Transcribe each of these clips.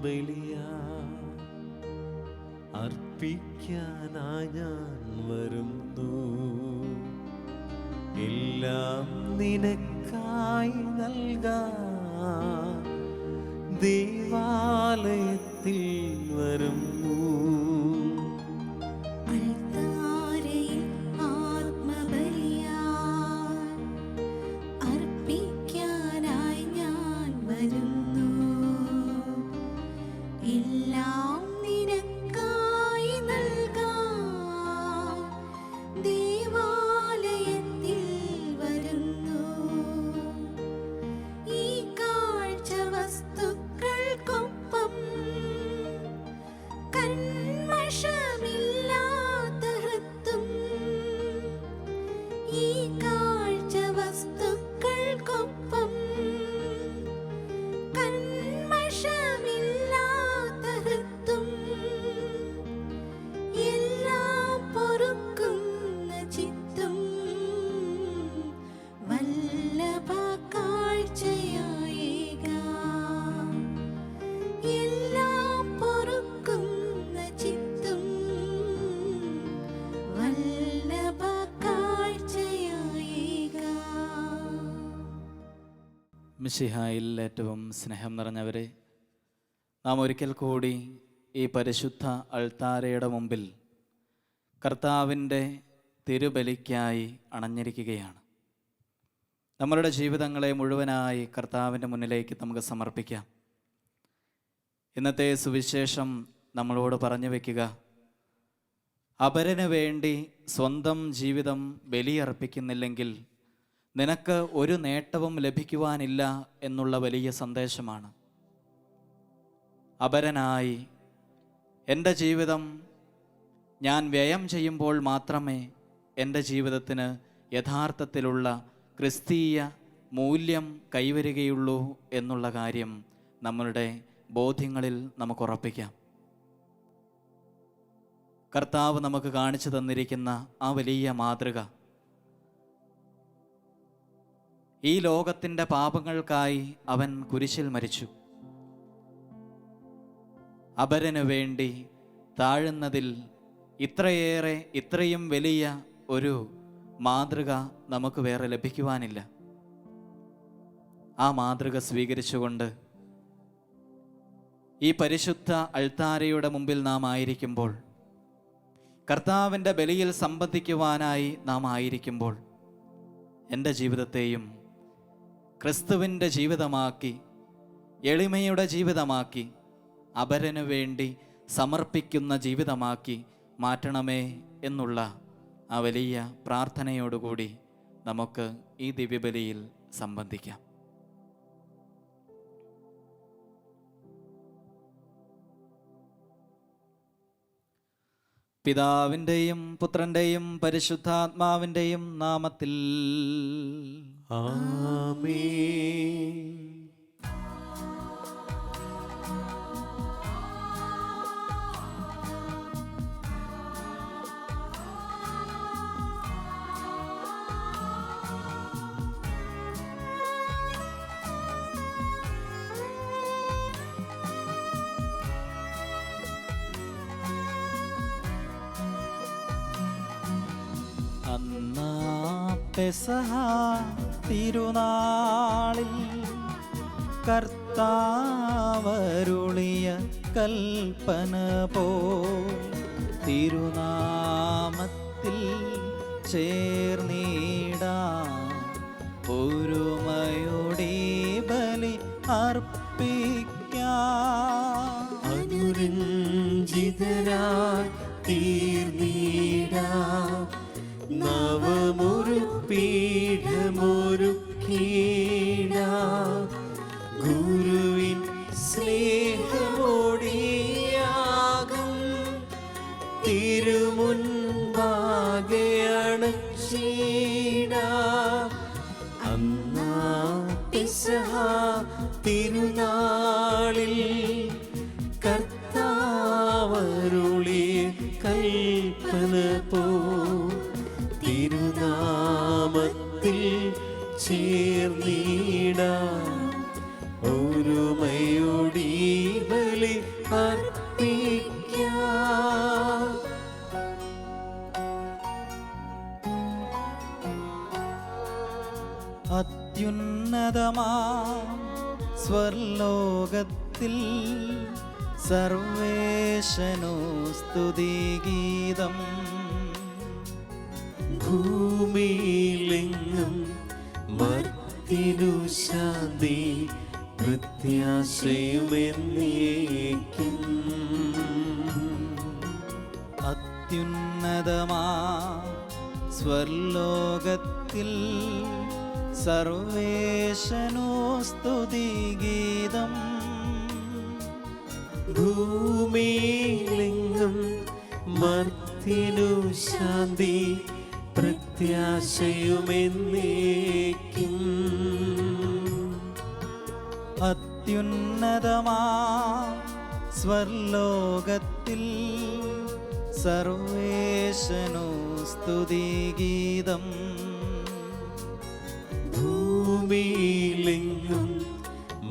ബലിയാ അർപ്പിക്കാനായി ഞാൻ വരുന്നു. എല്ലാം നിനക്കായി നൽകാൻ ദേവാലയത്തിൽ വരുന്നു. മിശിഹായിൽ ഏറ്റവും സ്നേഹം നിറഞ്ഞവരെ, നാം ഒരിക്കൽ കൂടി ഈ പരിശുദ്ധ അൾത്താരയുടെ മുമ്പിൽ കർത്താവിൻ്റെ തിരുബലിക്കായി അണഞ്ഞിരിക്കുകയാണ്. നമ്മളുടെ ജീവിതങ്ങളെ മുഴുവനായി കർത്താവിൻ്റെ മുന്നിലേക്ക് നമുക്ക് സമർപ്പിക്കാം. ഇന്നത്തെ സുവിശേഷം നമ്മളോട് പറഞ്ഞു വയ്ക്കുക, അപരന് വേണ്ടി സ്വന്തം ജീവിതം ബലിയർപ്പിക്കുന്നില്ലെങ്കിൽ നിനക്ക് ഒരു നേട്ടവും ലഭിക്കുവാനില്ല എന്നുള്ള വലിയ സന്ദേശമാണ്. അപരനായി എൻ്റെ ജീവിതം ഞാൻ വ്യയം ചെയ്യുമ്പോൾ മാത്രമേ എൻ്റെ ജീവിതത്തിന് യഥാർത്ഥത്തിലുള്ള ക്രിസ്തീയ മൂല്യം കൈവരികയുള്ളൂ എന്നുള്ള കാര്യം നമ്മളുടെ ബോധ്യങ്ങളിൽ നമുക്ക് ഉറപ്പിക്കാം. കർത്താവ് നമുക്ക് കാണിച്ചു തന്നിരിക്കുന്ന ആ വലിയ മാതൃക, ഈ ലോകത്തിൻ്റെ പാപങ്ങൾക്കായി അവൻ കുരിശിൽ മരിച്ചു. അപരനു വേണ്ടി താഴുന്നതിൽ ഇത്രയും വലിയ ഒരു മാതൃക നമുക്ക് വേറെ ലഭിക്കുവാനില്ല. ആ മാതൃക സ്വീകരിച്ചുകൊണ്ട് ഈ പരിശുദ്ധ അൾത്താരയുടെ മുമ്പിൽ നാം ആയിരിക്കുമ്പോൾ, കർത്താവിൻ്റെ ബലിയിൽ സംബന്ധിക്കുവാനായി നാം ആയിരിക്കുമ്പോൾ, എൻ്റെ ജീവിതത്തെയും ക്രിസ്തുവിൻ്റെ ജീവിതമാക്കി, എളിമയുടെ ജീവിതമാക്കി, അപരനു വേണ്ടി സമർപ്പിക്കുന്ന ജീവിതമാക്കി മാറ്റണമേ എന്നുള്ള ആ വലിയ പ്രാർത്ഥനയോടുകൂടി നമുക്ക് ഈ ദിവ്യബലിയിൽ സംബന്ധിക്കാം. പിതാവിൻ്റെയും പുത്രൻ്റെയും പരിശുദ്ധാത്മാവിൻ്റെയും നാമത്തിൽ ആമേൻ. അന്നാ പെസഹ തിരുനാളിൽ കർത്താവരുളിയ കൽപ്പന പോ തിരുനാമത്തിൽ ചേർന്നിടാം ഒരുമയോടെ ബലി അർപ്പിക്കാം. അനുരഞ്ജിതരായി തീർന്നിടാം നവമൊരു പീഠമൊരുക്കിടാം ഗുരുവിൻ സ്നേഹമോടിയാകും തിരുമുൻപാകെ അണച്ചിടാം. അന്നാ പെസഹ തിരുനാളിൽ കർത്താവരുളിയ കൽപ്പന പോ തിരുനാമത്തിൽ ചേർന്നിടാം ഒരുമയോടീ ബലി അർപ്പിക്കാം. അത്യുന്നതമാ സ്വർലോകത്തിൽ സർവേശനോ സ്തുതിഗീതം. ഭൂമിയിലെങ്ങും മർത്തിനു ശാന്തി പ്രത്യാശയുമെന്നേക്കും. അത്യുന്നതമാ സ്വർലോകത്തിൽ സർവേശനോ സ്തുതിഗീതം. ഭൂമിയിലെങ്ങും മർത്തിനു ശാന്തി പ്രത്യാശയുമെന്നേക്കും. അത്യുന്നതമാ സ്വർലോകത്തിൽ സർവേശനോ സ്തുതിഗീതം. ഭൂമിയിലെങ്ങും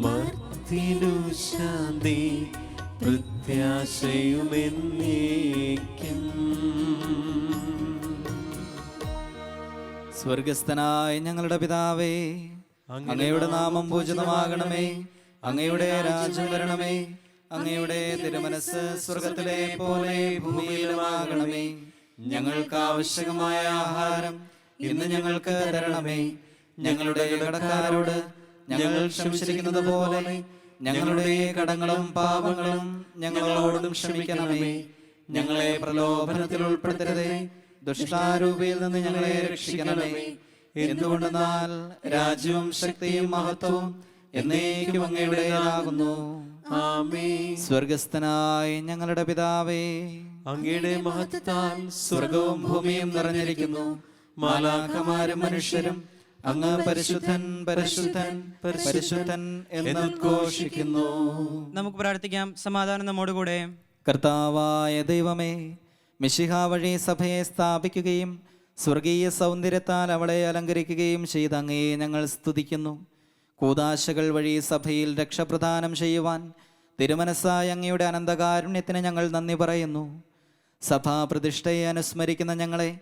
മർത്തിനു ശാന്തി പ്രത്യാശയുമെന്നേക്കും. സ്വർഗസ്ഥനായ ഞങ്ങളുടെ പിതാവേ, അങ്ങയുടെ നാമം പൂജിതമാകണമേ. അങ്ങയുടെ രാജ്യം വരണമേ. അങ്ങയുടെ തിരുമനസ് സ്വർഗത്തിലെ പോലെ ഭൂമിയിലുമാകണമേ. ഞങ്ങൾക്ക് ആവശ്യമായ ആഹാരം ഇന്ന് ഞങ്ങൾക്ക് തരണമേ. ഞങ്ങളുടെ കടക്കാരോട് ഞങ്ങൾ ക്ഷമിച്ചിരിക്കുന്നത് പോലെ ഞങ്ങളുടെ കടങ്ങളും പാപങ്ങളും ഞങ്ങളോടും ക്ഷമിക്കണമേ. ഞങ്ങളെ പ്രലോഭനത്തിൽ ഉൾപ്പെടുത്തരുതേ, ദുഷ്ടാരൂപിയിൽ നിന്ന് ഞങ്ങളെ രക്ഷിക്കണമേ. എന്തുകൊണ്ടെന്നാൽ രാജ്യവും ശക്തിയും മഹത്വവും എന്നേക്കും അങ്ങയുടേതാകുന്നു. ആമേൻ. സ്വർഗസ്ഥനായ ഞങ്ങളുടെ പിതാവേ, അങ്ങയുടെ മഹത്വത്താൽ സ്വർഗവും ഭൂമിയും നിറഞ്ഞിരിക്കുന്നു. മാലാഖമാരും മനുഷ്യരും അങ്ങ് പരിശുദ്ധൻ പരിശുദ്ധൻ പരിശുദ്ധൻ എന്ന് ഉദ്ഘോഷിക്കുന്നു. നമുക്ക് പ്രാർത്ഥിക്കാം. സമാധാനം നമ്മോടുകൂടെ. കർത്താവായ ദൈവമേ, മിശിഹ വഴി സഭയെ സ്ഥാപിക്കുകയും സ്വർഗീയ സൗന്ദര്യത്താൽ അവളെ അലങ്കരിക്കുകയും ചെയ്ത അങ്ങയെ ഞങ്ങൾ സ്തുതിക്കുന്നു. കൂദാശകൾ വഴി സഭയിൽ രക്ഷപ്രദാനം ചെയ്യുവാൻ തിരുമനസ്സായ അങ്ങയുടെ അനന്തകാരുണ്യത്തിന് ഞങ്ങൾ നന്ദി പറയുന്നു. സഭാപ്രതിഷ്ഠയെ അനുസ്മരിക്കുന്ന ഞങ്ങളെ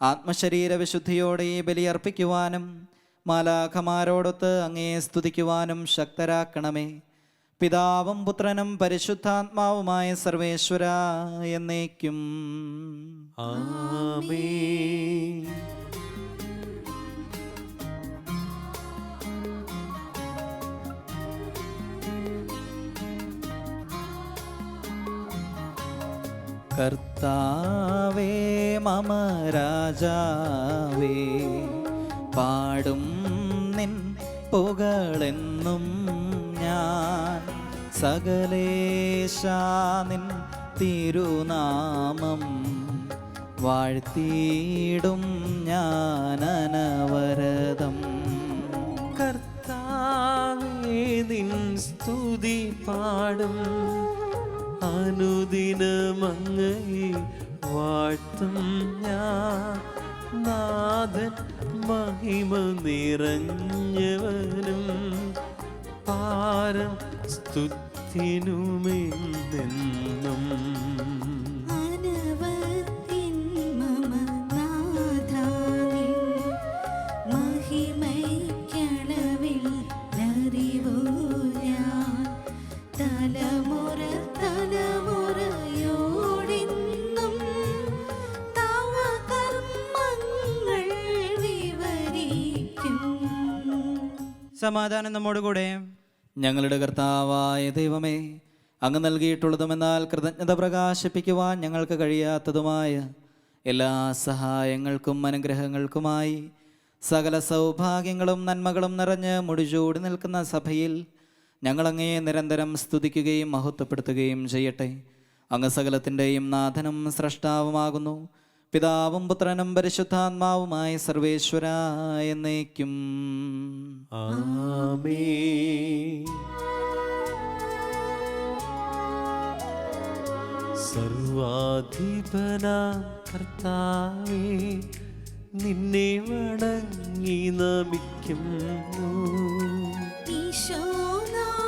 ആത്മശരീര വിശുദ്ധിയോടെ ഈ ബലിയർപ്പിക്കുവാനും മാലാഖമാരോടൊത്ത് അങ്ങയെ സ്തുതിക്കുവാനും ശക്തരാക്കണമേ. പിതാവും പുത്രനും പരിശുദ്ധാത്മാവുമായ സർവേശ്വര എന്നേക്കും. ആമേൻ. കർത്താവേ മമ രാജാവേ, പാടും നിൻ പുകളെന്നും ഞാൻ. സകലേശാ നിൻ തിരുനാമം വാഴ്ത്തിയിടും ഞാൻ അനവരതം. കർത്താവേ നിൻ സ്തുതി പാടും, അനുദിനമങ്ങയെ വാഴ്ത്തും ഞാൻ. നാഥൻ മഹിമ നിറഞ്ഞവനും പാരം സ്തുതിനുമെന്നെന്നും. സമാധാനം നമ്മോടുകൂടെ. ഞങ്ങളുടെ കർത്താവായ ദൈവമേ, അങ്ങ് നൽകിയിട്ടുള്ളതുമെന്നാൽ കൃതജ്ഞത പ്രകാശിപ്പിക്കുവാൻ ഞങ്ങൾക്ക് കഴിയാത്തതുമായ എല്ലാ സഹായങ്ങൾക്കും അനുഗ്രഹങ്ങൾക്കുമായി സകല സൗഭാഗ്യങ്ങളും നന്മകളും നിറഞ്ഞ് മുടിചൂടി നിൽക്കുന്ന സഭയിൽ ഞങ്ങളങ്ങയെ നിരന്തരം സ്തുതിക്കുകയും മഹത്വപ്പെടുത്തുകയും ചെയ്യട്ടെ. അങ്ങ് സകലത്തിൻ്റെയും നാഥനും സ്രഷ്ടാവുമാകുന്നു. പിതാവും പുത്രനും പരിശുദ്ധാത്മാവുമായ സർവേശ്വര എന്നേക്കും. ആമേൻ. സർവാധിപനാം കർത്താവേ, നിന്നെ വണങ്ങി നമിക്കുന്നു. ഈശോനാഥ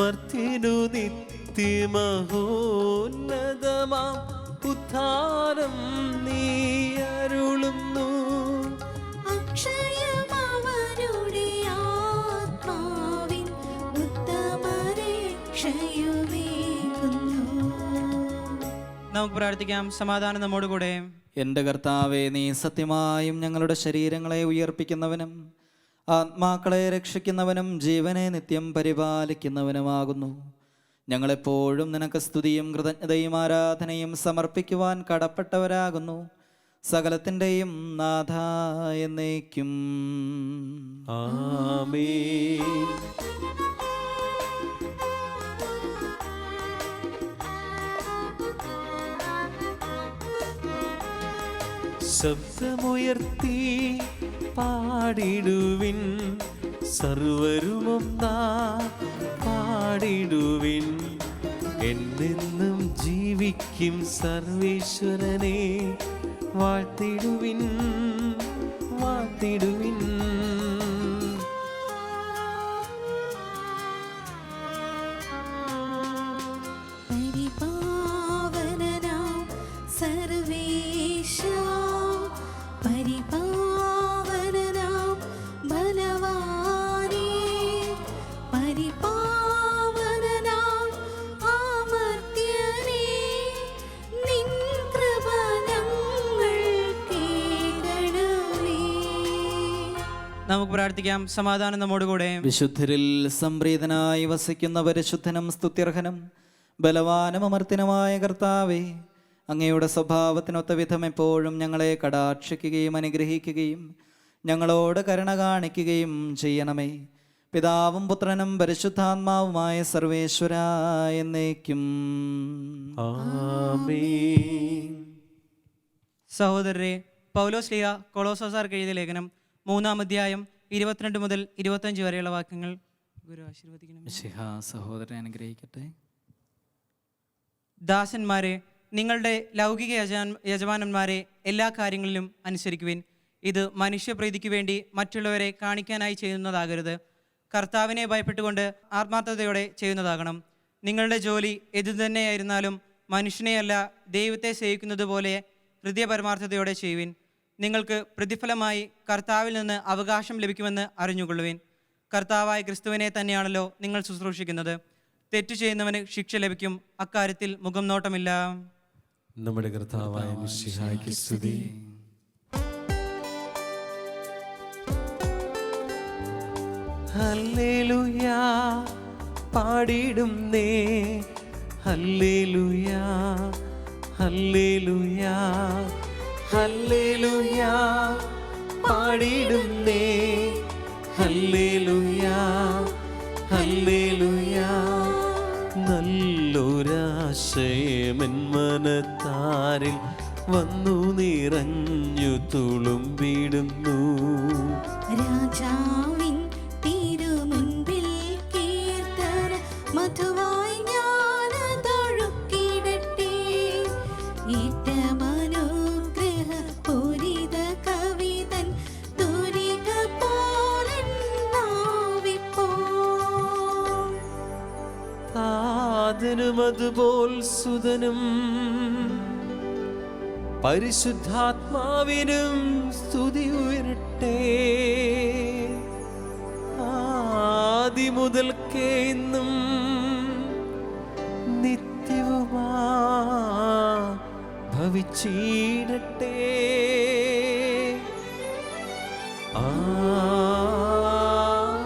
അമർത്യനു നിത്യമഹോന്നതമാം ഉദ്ധാരം നീ അരുളുന്നു. അക്ഷയമവനുടെ ആത്മാവിൻ ഉത്തമരക്ഷയുമേകുന്നു. നമുക്ക് പ്രാർത്ഥിക്കാം. സമാധാനം നമ്മോടുകൂടെ. എൻ്റെ കർത്താവേ, നീ സത്യമായും ഞങ്ങളുടെ ശരീരങ്ങളെ ഉയർപ്പിക്കുന്നവനും ആത്മാക്കളെ രക്ഷിക്കുന്നവനും ജീവനെ നിത്യം പരിപാലിക്കുന്നവനുമാകുന്നു. ഞങ്ങളെപ്പോഴും നിനക്ക് സ്തുതിയും കൃതജ്ഞതയും ആരാധനയും സമർപ്പിക്കുവാൻ കടപ്പെട്ടവരാകുന്നു. സകലത്തിൻ്റെയും നാഥ എന്നേക്കും. ആമേൻ. ശബ്ദമുയർത്തി പാടിടുവിൻ, സർവരുമൊന്നാ പാടിടുവിൻ. എന്നെന്നും ജീവിക്കും സർവേശ്വരനെ വാഴ്ത്തിടുവിൻ, വാഴ്ത്തിടുവിൻ. പരിപാവനനാം സർവേശാ, പരിപാവനനാം ബലവാനേ, പരിപാവനനാം അമർത്യനേ, നിൻ കൃപ ഞങ്ങൾക്കേകണമേ. നമുക്ക് പ്രാർത്ഥിക്കാം. സമാധാനം നമ്മോടുകൂടെ. വിശുദ്ധരിൽ സംപ്രീതനായി വസിക്കുന്ന പരിശുദ്ധനും സ്തുത്യർഹനും ബലവാനും അമർത്തിനുമായ കർത്താവേ, അങ്ങയുടെ സ്വഭാവത്തിനൊത്ത വിധം എപ്പോഴും ഞങ്ങളെ കടാക്ഷിക്കുകയും അനുഗ്രഹിക്കുകയും ഞങ്ങളോട് കരുണ കാണിക്കുകയും ചെയ്യണമേ. പിതാവും പുത്രനും പരിശുദ്ധാത്മാവുമായ സർവേശ്വരാ എന്നേക്കും. ആമേൻ. സഹോദരരെ, പൗലോസ് ലീഹ കൊളോസോസാർക്ക് എഴുതിയ ലേഖനം 3-ാം അധ്യായം 22 മുതൽ 25 വരെയുള്ള വാക്യങ്ങൾ ഗുരു ആശീർവദിക്കണം. മിശിഹാ സഹോദരനെ അനുഗ്രഹിക്കട്ടെ. ദാസന്മാരെ, നിങ്ങളുടെ ലൗകിക യജമാനന്മാരെ എല്ലാ കാര്യങ്ങളിലും അനുസരിക്കുവിൻ. ഇത് മനുഷ്യപ്രീതിക്ക് വേണ്ടി മറ്റുള്ളവരെ കാണിക്കാനായി ചെയ്യുന്നതാകരുത്. കർത്താവിനെ ഭയപ്പെട്ടുകൊണ്ട് ആത്മാർത്ഥതയോടെ ചെയ്യുന്നതാകണം. നിങ്ങളുടെ ജോലി എന്തു തന്നെയായിരുന്നാലും മനുഷ്യനെയല്ല ദൈവത്തെ സേവിക്കുന്നത് പോലെ ഹൃദയപരമാർത്ഥതയോടെ ചെയ്യുവിൻ. നിങ്ങൾക്ക് പ്രതിഫലമായി കർത്താവിൽ നിന്ന് അവകാശം ലഭിക്കുമെന്ന് അറിഞ്ഞുകൊള്ളുവിൻ. കർത്താവായ ക്രിസ്തുവിനെ തന്നെയാണല്ലോ നിങ്ങൾ ശുശ്രൂഷിക്കുന്നത്. തെറ്റു ചെയ്യുന്നവന് ശിക്ഷ ലഭിക്കും. അക്കാര്യത്തിൽ മുഖം നോട്ടമില്ല. നമ്മുടെ കർത്താവായ മിശിഹായ്ക്ക് സ്തുതി. ഹല്ലേലൂയാ പാടിടുന്നേ, ഹല്ലേലൂയാ ഹല്ലേലൂയാ ഹല്ലേലൂയാ പാടിടുന്നേ, ഹല്ലേലൂയാ ഹല്ലേലൂയാ. നല്ലൊരാശയമെൻ മനത്താരിൽ വന്നു നിറഞ്ഞു തുളുമ്പിടുന്നു. രാജാവിൻ തിരുമുൻപിൽ കീർത്തന മധുവായി ഞാനതൊഴുക്കിടട്ടെ. ഏറ്റമനുഗ്രഹ പൂരിത കവിതൻ തുരിക പോലെന്നാവിപ്പോൾ. താതനും അതുപോൽ സുതനും പരിശുദ്ധാത്മാവിനും സ്തുതി ഉയരട്ടെ. ആദി മുതൽക്കേ ഇന്നും നിത്യവുമാ ഭവിച്ചിടട്ടെ.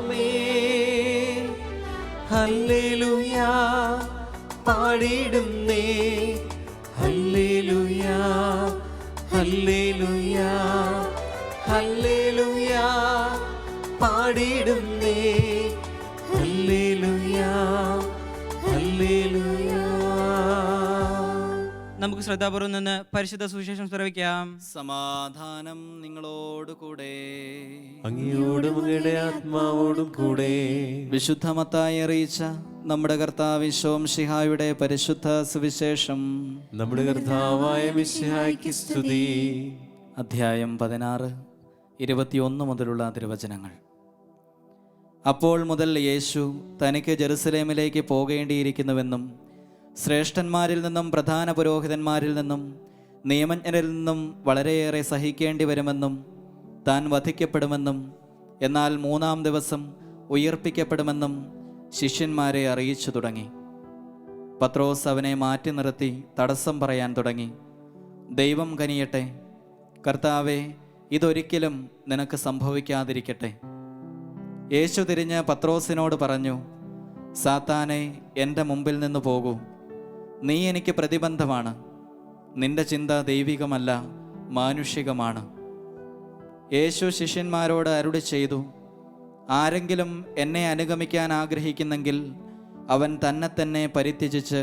ആമേൻ. ഹല്ലേലൂയാ പാടിടുന്നേ, ഹല്ലേലൂയാ ഹല്ലേലൂയാ ഹല്ലേലൂയാ പാടിടുന്നേ, ഹല്ലേലൂയാ ഹല്ലേലൂയാ. നമുക്ക് ശ്രദ്ധാപൂർവം നിന്ന് പരിശുദ്ധ സുവിശേഷം ശ്രവിക്കാം. സമാധാനം നിങ്ങളോട് കൂടെ. അങ്ങയോടും അങ്ങയുടെ ആത്മാവോടും കൂടെ. വിശുദ്ധ മത്തായി അറിയിച്ച നമ്മുടെ കർത്താവ് മിശിഹായുടെ പരിശുദ്ധ സുവിശേഷം. നമ്മുടെ കർത്താവായ മിശിഹായ്ക്ക് സ്തുതി. അധ്യായം 16, 21 മുതലുള്ള തിരുവചനങ്ങൾ. അപ്പോൾ മുതൽ യേശു തനിക്ക് ജെറുസലേമിലേക്ക് പോകേണ്ടിയിരിക്കുന്നുവെന്നും ശ്രേഷ്ഠന്മാരിൽ നിന്നും പ്രധാന പുരോഹിതന്മാരിൽ നിന്നും നിയമജ്ഞരിൽ നിന്നും വളരെയേറെ സഹിക്കേണ്ടി വരുമെന്നും താൻ വധിക്കപ്പെടുമെന്നും എന്നാൽ 3-ാം ദിവസം ഉയർപ്പിക്കപ്പെടുമെന്നും ശിഷ്യന്മാരെ അറിയിച്ചു തുടങ്ങി. പത്രോസ് അവനെ മാറ്റി നിർത്തി തടസ്സം പറയാൻ തുടങ്ങി. ദൈവം കനിയട്ടെ, കർത്താവേ, ഇതൊരിക്കലും നിനക്ക് സംഭവിക്കാതിരിക്കട്ടെ. യേശു തിരിഞ്ഞ് പത്രോസിനോട് പറഞ്ഞു, സാത്താനെ, എൻ്റെ മുമ്പിൽ നിന്ന് പോകൂ. നീ എനിക്ക് പ്രതിബന്ധമാണ്. നിന്റെ ചിന്ത ദൈവികമല്ല, മാനുഷികമാണ്. യേശു ശിഷ്യന്മാരോട് അരുളി ചെയ്തു, ആരെങ്കിലും എന്നെ അനുഗമിക്കാൻ ആഗ്രഹിക്കുന്നെങ്കിൽ അവൻ തന്നെ പരിത്യജിച്ച്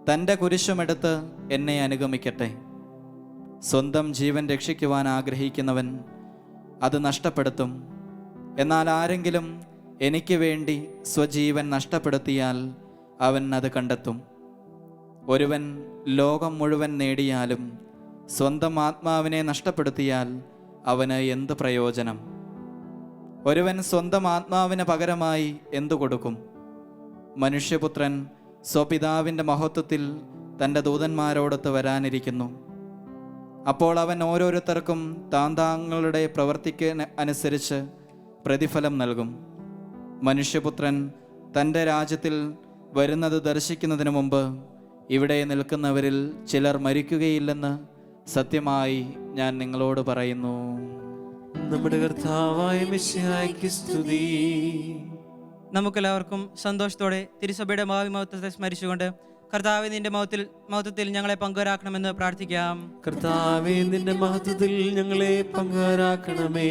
തൻ്റെ കുരിശുമെടുത്ത് എന്നെ അനുഗമിക്കട്ടെ. സ്വന്തം ജീവൻ രക്ഷിക്കുവാൻ ആഗ്രഹിക്കുന്നവൻ അത് നഷ്ടപ്പെടുത്തും. എന്നാൽ ആരെങ്കിലും എനിക്ക് വേണ്ടി സ്വജീവൻ നഷ്ടപ്പെടുത്തിയാൽ അവൻ അത് കണ്ടെത്തും. ഒരുവൻ ലോകം മുഴുവൻ നേടിയാലും സ്വന്തം ആത്മാവിനെ നഷ്ടപ്പെടുത്തിയാൽ അവന് എന്ത് പ്രയോജനം? ഒരുവൻ സ്വന്തം ആത്മാവിന് പകരമായി എന്തു കൊടുക്കും? മനുഷ്യപുത്രൻ സ്വപിതാവിൻ്റെ മഹത്വത്തിൽ തൻ്റെ ദൂതന്മാരോടൊത്ത് വരാനിരിക്കുന്നു. അപ്പോൾ അവൻ ഓരോരുത്തർക്കും താന്താങ്ങളുടെ പ്രവൃത്തിക്ക് അനുസരിച്ച് പ്രതിഫലം നൽകും. മനുഷ്യപുത്രൻ തൻ്റെ രാജ്യത്തിൽ വരുന്നത് ദർശിക്കുന്നതിന് മുമ്പ് ഇവിടെ നിൽക്കുന്നവരിൽ ചിലർ മരിക്കുകയില്ലെന്ന് സത്യമായി ഞാൻ നിങ്ങളോട് പറയുന്നു. നമ്മുടെ കർത്താവായ മിശിഹായ്ക്ക് സ്തുതി. നമുക്കെല്ലാവർക്കും സന്തോഷത്തോടെ തിരുസഭയുടെ ഭാവി മഹത്വത്തെ സ്മരിച്ചുകൊണ്ട് കർത്താവേ, നിന്റെ മഹത്വത്തിൽ ഞങ്ങളെ പങ്കുവരാക്കണമെന്ന് പ്രാർത്ഥിക്കാം. കർത്താവേ, നിന്റെ മഹത്വത്തിൽ ഞങ്ങളെ പങ്കുവരാക്കണമേ.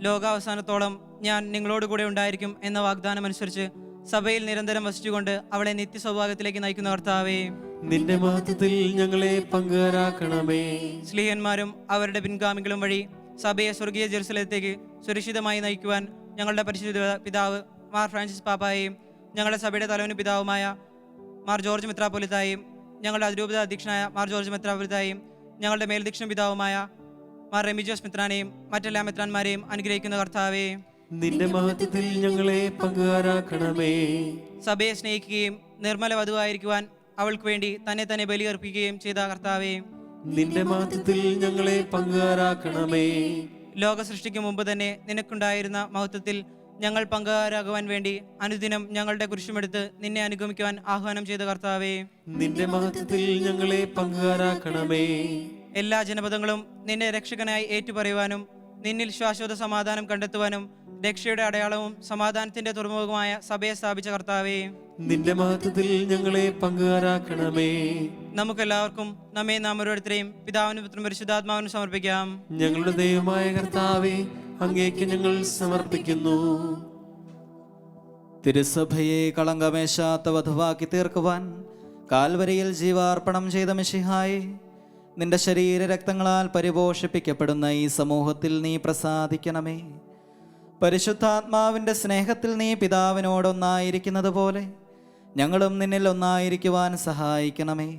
ലോകാവസാനത്തോളം ഞാൻ നിങ്ങളോട് കൂടെ ഉണ്ടായിരിക്കും എന്ന വാഗ്ദാനം അനുസരിച്ച് സഭയിൽ നിരന്തരം വസിച്ചുകൊണ്ട് അവളെ നിത്യസൗഭാഗ്യത്തിലേക്ക് നയിക്കുന്ന കർത്താവേ, നിന്റെ മഹത്വത്തിൽ ഞങ്ങളെ പങ്കുവരാക്കണമേ. സ്ലീഹന്മാരും അവരുടെ പിൻഗാമികളും വഴി സഭയെ സ്വർഗീയ ജെറുസലേത്തേക്ക് സുരക്ഷിതമായി നയിക്കുവാൻ ഞങ്ങളുടെ പരിശുദ്ധ പിതാവ് മാർ ഫ്രാൻസിസ് പാപ്പായെയും ഞങ്ങളുടെ സഭയുടെ തലവന് പിതാവുമായ മാർ ജോർജ് മെത്രാപ്പൊലിത്തായെയും ഞങ്ങളുടെ അതിരൂപത അധ്യക്ഷനായ മാർ ജോർജ് മെത്രാപ്പൊലിത്തായെയും ഞങ്ങളുടെ മേൽദക്ഷിണ പിതാവുമായ മാർ റെമിജോസ് മെത്രാനെയും മറ്റെല്ലാ മെത്രാന്മാരെയും അനുഗ്രഹിക്കുന്ന കർത്താവേ, നിന്റെ മഹത്വത്തിൽ ഞങ്ങളെ പങ്കുവരാക്കണമേ. സഭയെ സ്നേഹിക്കുകയും നിർമ്മല വധുവായിരിക്കുവാൻ അവൾക്ക് വേണ്ടി തന്നെ ബലിയർപ്പിക്കുകയും ചെയ്ത കർത്താവേ, നിന്റെ മഹത്വത്തിൽ ഞങ്ങളെ പങ്കുവരാക്കണമേ. ലോക സൃഷ്ടിക്ക് മുമ്പ് തന്നെ നിനക്കുണ്ടായിരുന്ന മഹത്വത്തിൽ ഞങ്ങൾ പങ്കുകാരാകുവാൻ വേണ്ടി അനുദിനം ഞങ്ങളുടെ കുരിശുമെടുത്ത് നിന്നെ അനുഗമിക്കുവാൻ ആഹ്വാനം ചെയ്ത കർത്താവേ, നിന്റെ മഹത്വത്തിൽ ഞങ്ങളെ പങ്കുവരാക്കണമേ. എല്ലാ ജനപദങ്ങളും നിന്നെ രക്ഷകനായി ഏറ്റുപറയുവാനും നിന്നിൽ ശാശ്വത സമാധാനം കണ്ടെത്തുവാനും രക്ഷയുടെ അടയാളവും സമാധാനത്തിന്റെ തുറമുഖമായ സഭയെ സ്ഥാപിച്ച കർത്താവേ, നിന്റെ മഹത്വത്തിൽ ഞങ്ങളെ പങ്കുവരാക്കണമേ. നമുക്കെല്ലാവർക്കും നമ്മെ നാം ഓരോരുത്തരെയും പിതാവിനും പുത്രനും പരിശുദ്ധാത്മാവിനും സമർപ്പിക്കാം. ഞങ്ങളുടെ ദൈവമായ കർത്താവേ, അങ്ങേക്ക് ഞങ്ങൾ സമർപ്പിക്കുന്നു. തിരുസഭയെ കളങ്കമേശാത്ത വധുവാക്കി തീർക്കുവാൻ കാൽവരിയിൽ ജീവാർപ്പണം ചെയ്ത മിശിഹായെ, നിന്റെ ശരീര രക്തങ്ങളാൽ പരിപോഷിപ്പിക്കപ്പെടുന്ന ഈ സമൂഹത്തിൽ നീ പ്രസാദിക്കണമേ. പരിശുദ്ധാത്മാവിൻ്റെ സ്നേഹത്തിൽ നീ പിതാവിനോടൊന്നായിരിക്കുന്നത് പോലെ ഞങ്ങളും നിന്നിൽ ഒന്നായിരിക്കുവാൻ സഹായിക്കണമേ.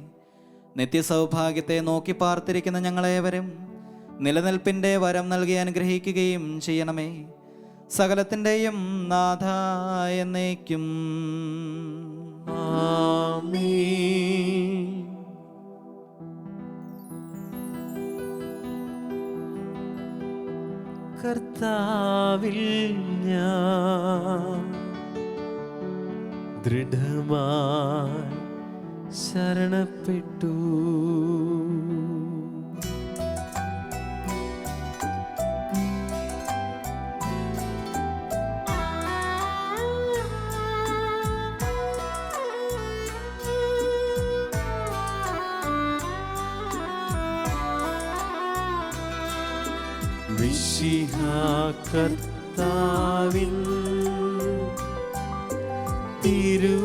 നിത്യസൗഭാഗ്യത്തെ നോക്കി പാർത്തിരിക്കുന്ന ഞങ്ങളേവരും നിലനിൽപ്പിൻ്റെ വരം നൽകി അനുഗ്രഹിക്കുകയും ചെയ്യണമേ. സകലത്തിൻ്റെയും നാഥ എന്നേക്കും ആമേൻ. കർത്താവിൽ ഞാൻ ദൃഢമായി ശരണപ്പെട്ടു. മിശിഹാ കർത്താവിൻ തിരുമേനിണവുമിതാ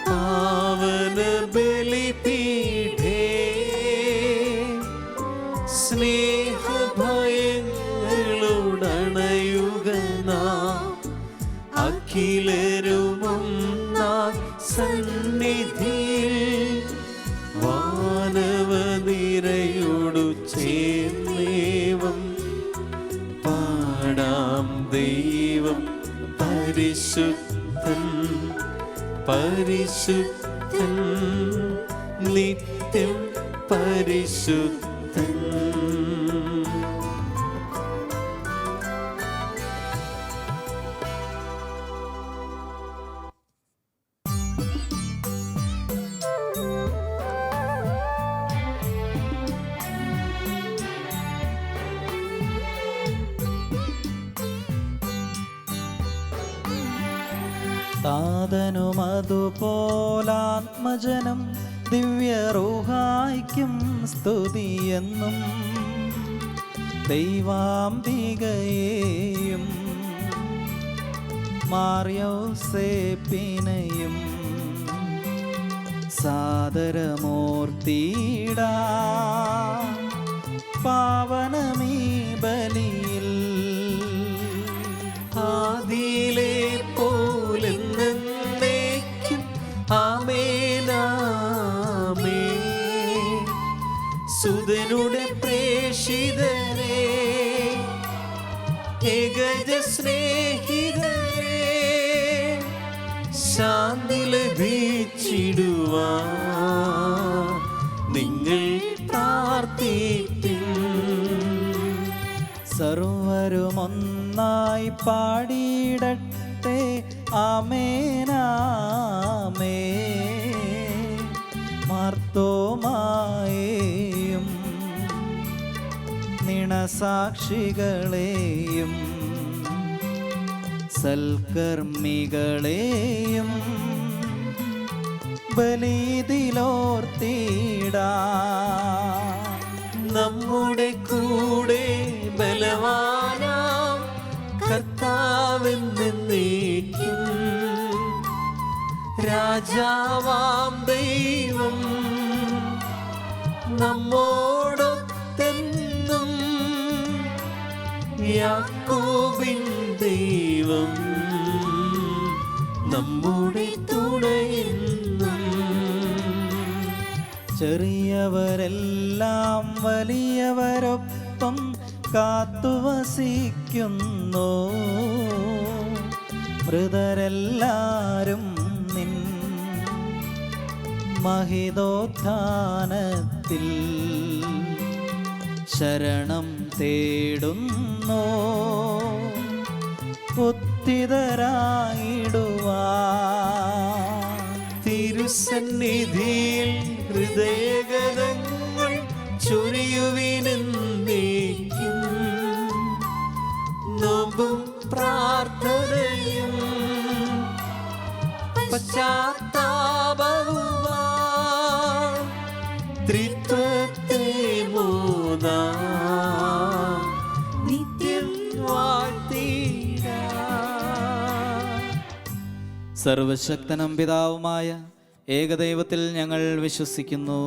പാവന ബലിപീഠേ സ്നേഹഭയങ്ങളുടണയുക നാം അഖിലരുമൊന്നായി സന്നിധിയിൽ വാനവനിരയോടു ചേർന്നേവം പരിശുദ്ധൻ പരിശുദ്ധൻ നിത്യം പരിശുദ്ധൻ. താതനുമതുപോലാത്മജനം ദിവ്യറൂഹായ്ക്കും സ്തുതിയെന്നും ദൈവാംബികയെയും മാർയോസേപ്പിനെയും സാദരമൂർത്തിയിടാ പാവനമീ ബലിയിൽ. ആദിയിലെ പോലെന്നേക്കും ആമേനാമേൻ. സുതനുടെ പ്രേഷിതരേ ഏകജ സ്നേഹിതരേ ശാന്തി ലഭിച്ചിടുവാൻ നിങ്ങൾ പ്രാർത്ഥിപ്പിൻ. സർവരുമൊന്നായി പാടിയിടട്ടെ ആമേനാമേ. മാർത്തോമായെയും നിണസാക്ഷികളെയും സൽക്കർമ്മികളെയും ബലിതിലോർത്തിടാ. നമ്മുടെ കൂടെ ബലവാനാം കർത്താവെന്നേക്കും രാജാവാം ദൈവം നമ്മോടൊത്തെന്നും. യാക്കോബിൻ ദൈവം നമ്മുടെ തുണയെന്നും. ചെറിയവരെല്ലാം വലിയവരൊപ്പം കാത്തുവസിക്കുന്നു. മൃതരെല്ലാരും നിൻ മഹിതോത്ഥാനത്തിൽ ശരണം തേടുന്നു. ഉത്തിതരായിടുവാൻ തിരുസന്നിധിയിൽ ഹൃദയഗതങ്ങൾ ചൊരിയുവിനെന്നേക്കും. നോമ്പും പ്രാർത്ഥനയും പശ്ചാത്താപവുമായി ത്രിത്വത്തെ മൂന്നാം നിത്യം വാഴ്ത്തിടാം. സർവശക്തനും പിതാവുമായ ഏകദൈവത്തിൽ ഞങ്ങൾ വിശ്വസിക്കുന്നു.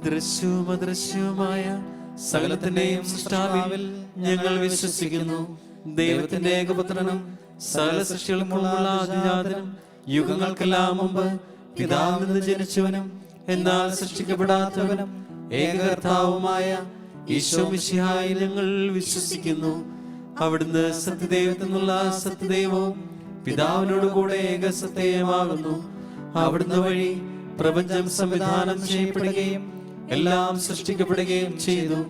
ദൃശ്യവും അദൃശ്യവുമായ സകലത്തിന്റെയും സൃഷ്ടാവിൽ ഞങ്ങൾ വിശ്വസിക്കുന്നു. ദൈവത്തിന്റെ ഏകപുത്രനും സകല സൃഷ്ടികൾക്കുമുള്ള ആദിജാതനും യുഗങ്ങൾക്കെല്ലാം മുമ്പ് പിതാവിൽ നിന്ന് ജനിച്ചവനും എന്നാൽ സൃഷ്ടിക്കപ്പെടാത്തവനും ഏകകർത്താവുമായ ഈശോ മിശിഹായിൽ ഞങ്ങൾ വിശ്വസിക്കുന്നു. അവിടുന്ന് സത്യദൈവത്തിൽ നിന്നുള്ള സത്യദൈവവും പിതാവിനോട് കൂടെ ഏകസത്യമാകുന്നു. അവിടുന്ന് വഴി പ്രപഞ്ചം സംവിധാനം ചെയ്യപ്പെടുകയും എല്ലാം സൃഷ്ടിക്കപ്പെടുകയും ചെയ്തു.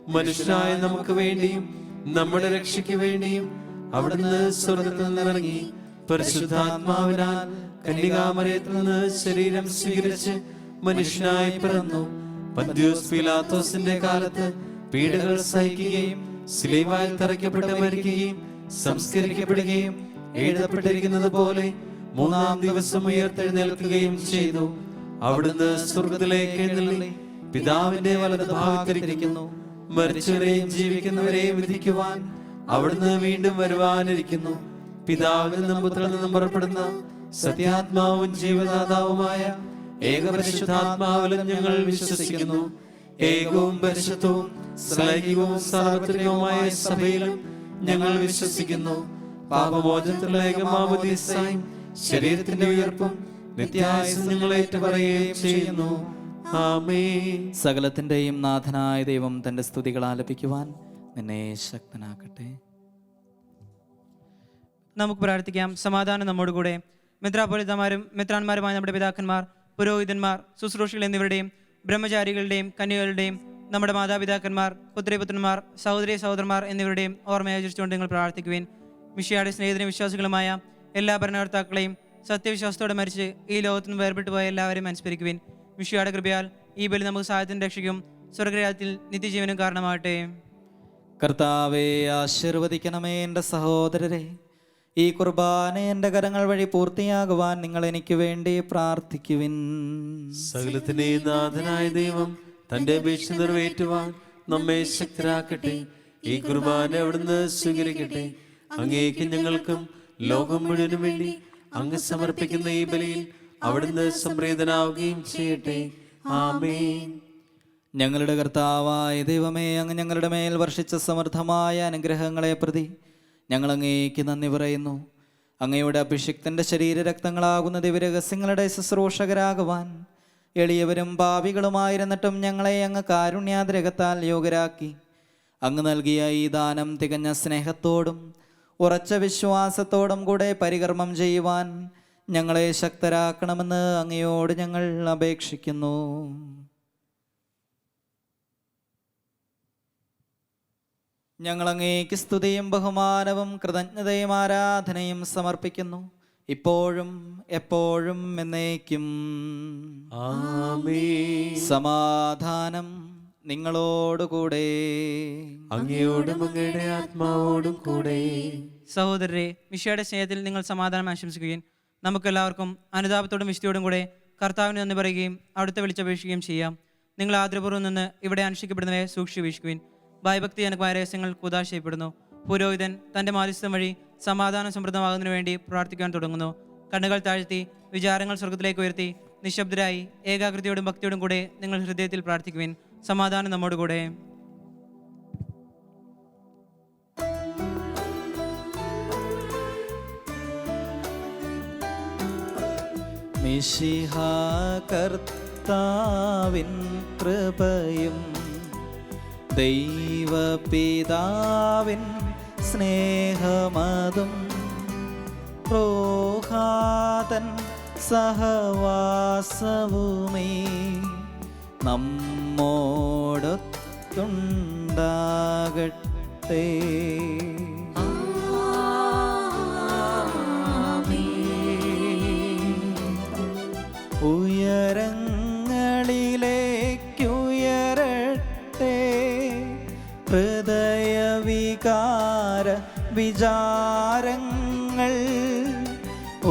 മനുഷ്യരായ നമുക്ക് വേണ്ടിയും നമ്മുടെ രക്ഷയ്ക്ക് വേണ്ടിയും അവിടുന്ന് സ്വർഗ്ഗത്തിൽ നിന്നിറങ്ങി പരിശുദ്ധാത്മാവിനാൽ കന്യകാമറിയത്തിൽ നിന്ന് ശരീരം സ്വീകരിച്ച് മനുഷ്യനായി പിറന്നു. പന്തിയോസ് പീലാത്തോസിന്റെ കാലത്ത് പീഡകൾ സഹിക്കുകയും സിലുവയിൽ തറയ്ക്കപ്പെട്ട് മരിക്കുകയും സംസ്കരിക്കപ്പെടുകയും എഴുതപ്പെട്ടിരിക്കുന്നത് പോലെ മൂന്നാം ദിവസം ഉയർത്തെഴുന്നേൽക്കുകയും ചെയ്തു. അവിടുന്ന് സ്വർഗ്ഗത്തിലേക്ക് എഴുന്നള്ളി പിതാവിന്റെ വലത് ഭാഗത്തിരിക്കുന്നു. മരിച്ചവരെയും ജീവിക്കുന്നവരെയും വിധിക്കുവാൻ അവിടുന്ന് വീണ്ടും വരുവാനിരിക്കുന്നു. പിതാവിൽ നിന്നും പുത്രനിൽ നിന്നും പുറപ്പെടുന്ന സത്യാത്മാവും ജീവദാതാവുമായ ഏകപരിശുദ്ധാത്മാവിലും ഞങ്ങൾ വിശ്വസിക്കുന്നു. ഏകവും പരിശുദ്ധവും ശ്ലൈഹികവും സാർവത്രികവുമായ സഭയിലും ഞങ്ങൾ വിശ്വസിക്കുന്നു. പാപമോചനത്തിലുള്ള ഏകമാമോദീസായും ശരീരത്തിന്റെ ഉയർപ്പും നിത്യായുസ്സും ഞങ്ങൾ ഏറ്റുപറയുകയും ചെയ്യുന്നു. ആമേൻ. സകലത്തിന്റെയും നാഥനായ ദൈവം തന്റെ സ്തുതികൾ ആലപിക്കുവാൻ നിന്നെ ശക്തനാക്കട്ടെ. നമുക്ക് പ്രാർത്ഥിക്കാം. സമാധാനം നമ്മോട് കൂടെ. മെത്രാപ്പൊലീത്തമാരും മെത്രാന്മാരുമായ നമ്മുടെ പിതാക്കന്മാർ, പുരോഹിതന്മാർ, ശുശ്രൂഷികൾ എന്നിവരുടെയും ബ്രഹ്മചാരികളുടെയും കന്യകളുടെയും നമ്മുടെ മാതാപിതാക്കന്മാർ, പുത്രിപുത്രന്മാർ, സഹോദരി സഹോദരന്മാർ എന്നിവരുടെയും ഓർമ്മയാചരിച്ചുകൊണ്ട് നിങ്ങൾ പ്രാർത്ഥിക്കുവിൻ. മിശിഹായുടെ സ്നേഹിതരും വിശ്വാസികളുമായ എല്ലാ ഭരണകർത്താക്കളെയും സത്യവിശ്വാസത്തോടെ മരിച്ച് ഈ ലോകത്തു നിന്ന് വേർപെട്ടു പോയ എല്ലാവരെയും അനുസ്മരിക്കുവിൻ. മിശിഹായുടെ കൃപയാൽ ഈ ബലി നമുക്ക് സഹായത്തിന് രക്ഷിക്കും സ്വർഗരാജ്യത്തിൽ നിത്യജീവനും കാരണമാകട്ടെ. കർത്താവെ ആശീർവദിക്കണമേ എൻ്റെ സഹോദരരെ. ഈ കുർബാന എൻ്റെ കരങ്ങൾ വഴി പൂർത്തിയാകുവാൻ നിങ്ങൾ എനിക്ക് വേണ്ടി പ്രാർത്ഥിക്കുവിൻ. സകലത്തിന്റെ നാഥനായ ദൈവം തന്റെ അപേക്ഷ നിറവേറ്റുവാൻ നമ്മെ ശക്തരാക്കട്ടെ. ഈ കുർബാന അവിടുന്ന് സ്വീകരിക്കട്ടെ. അങ്ങേക്ക് ഞങ്ങൾക്കും ലോകം മുഴുവനും വേണ്ടി അങ്ങ് സമർപ്പിക്കുന്ന ഈ ബലിയിൽ അവിടുന്ന് സംപ്രീതനാവുകയും ചെയ്യട്ടെ. ആമേൻ. ഞങ്ങളുടെ കർത്താവായ ദൈവമേ, അങ്ങ് ഞങ്ങളുടെ മേൽ വർഷിച്ച സമൃദ്ധമായ അനുഗ്രഹങ്ങളെ പ്രതി ഞങ്ങൾ അങ്ങേക്ക് നന്ദി പറയുന്നു. അങ്ങയുടെ അഭിഷിക്തൻ്റെ ശരീരരക്തങ്ങളാകുന്ന ദിവ്യരഹസ്യങ്ങളുടെ ശുശ്രൂഷകരാകുവാൻ എളിയവരും പാപികളുമായിരുന്നിട്ടും ഞങ്ങളെ അങ്ങ് കാരുണ്യാതിരകത്താൽ യോഗ്യരാക്കി. അങ്ങ് നൽകിയ ഈ ദാനം തികഞ്ഞ സ്നേഹത്തോടും ഉറച്ച വിശ്വാസത്തോടും കൂടെ പരികർമ്മം ചെയ്യുവാൻ ഞങ്ങളെ ശക്തരാക്കണമെന്ന് അങ്ങയോട് ഞങ്ങൾ അപേക്ഷിക്കുന്നു. ഞങ്ങൾ അങ്ങേക്ക് സ്തുതിയും ബഹുമാനവും കൃതജ്ഞതയും ആരാധനയും സമർപ്പിക്കുന്നു, ഇപ്പോഴും എപ്പോഴും എന്നേക്കും. ആമേൻ. സമാധാനം നിങ്ങളോടുകൂടെ. അങ്ങയോടും അങ്ങയുടെ ആത്മാവോടും കൂടെ. സഹോദരരെ, മിശിഹായുടെ സ്നേഹത്തിൽ നിങ്ങൾ സമാധാനം ആശംസിക്കുകയും നമുക്കെല്ലാവർക്കും അനുതാപത്തോടും വിശുദ്ധിയോടും കൂടെ കർത്താവിന് നന്ദി പറയുകയും അവിടുത്തെ വിളിച്ചപേക്ഷിക്കുകയും ചെയ്യാം. നിങ്ങൾ ആദരപൂർവ്വം നിന്ന് ഇവിടെ അനുഷ്ഠിക്കപ്പെടുന്നവരെ സൂക്ഷിച്ചു വീക്ഷിക്കുവിൻ. ഭയഭക്തിജനകമായ രഹസ്യങ്ങൾ കൂദാശ ചെയ്യപ്പെടുന്നു. പുരോഹിതൻ തൻ്റെ മാധ്യസ്ഥം വഴി സമാധാനം സമൃദ്ധമാകുന്നതിനു വേണ്ടി പ്രാർത്ഥിക്കാൻ തുടങ്ങുന്നു. കണ്ണുകൾ താഴ്ത്തി വിചാരങ്ങൾ സ്വർഗത്തിലേക്ക് ഉയർത്തി നിശബ്ദരായി ഏകാഗ്രതയോടും ഭക്തിയോടും കൂടെ നിങ്ങൾ ഹൃദയത്തിൽ പ്രാർത്ഥിക്കുവിൻ. സമാധാനം നമ്മോട് കൂടെ. മിശിഹാ കർത്താവിൻ കൃപയും ദൈവപിതാവിൻ സ്നേഹമതും റോഹാതൻ സഹവാസവുമേ നമ്മോടൊത്തുണ്ടാകട്ടെ. ഉയരങ്ങളിലേക്കുയരട്ടെ ഹൃദയവികാര വിചാരങ്ങൾ.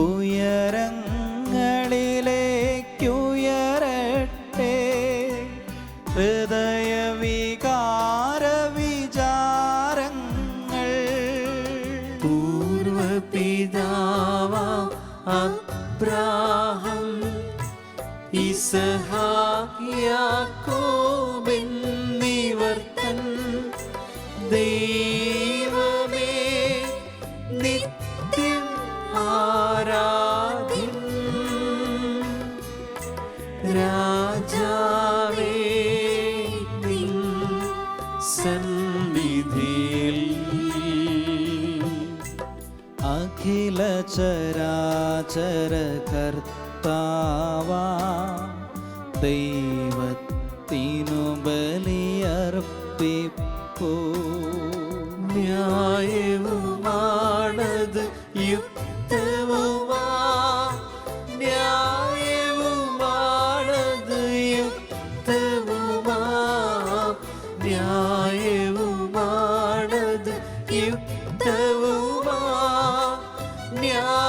ഉയരങ്ങളിലേക്കുയരട്ടെ ഹൃദയവികാര വിചാരങ്ങൾ. പൂർവപിതാവാം അബ്രാഹം ഇസ്ഹാക്ക് യാക്കോബ് എന്നിവർ തൻ ദൈവമേ നിത്യം ആരാധ്യൻ. രാജാവേ നിൻ സന്നിധിയിൽ അഖില ചരാചര കർത്താവാ ദൈവത്തിനു ബലിയർപ്പിപ്പൂ. ന്യായവുമാണത് യുക്തവുമാ. ന്യായവുമാണത് യുക്തവുമാ. ന്യായവുമാണത് യുക്തവുമാ. ന്യായവുമാണത്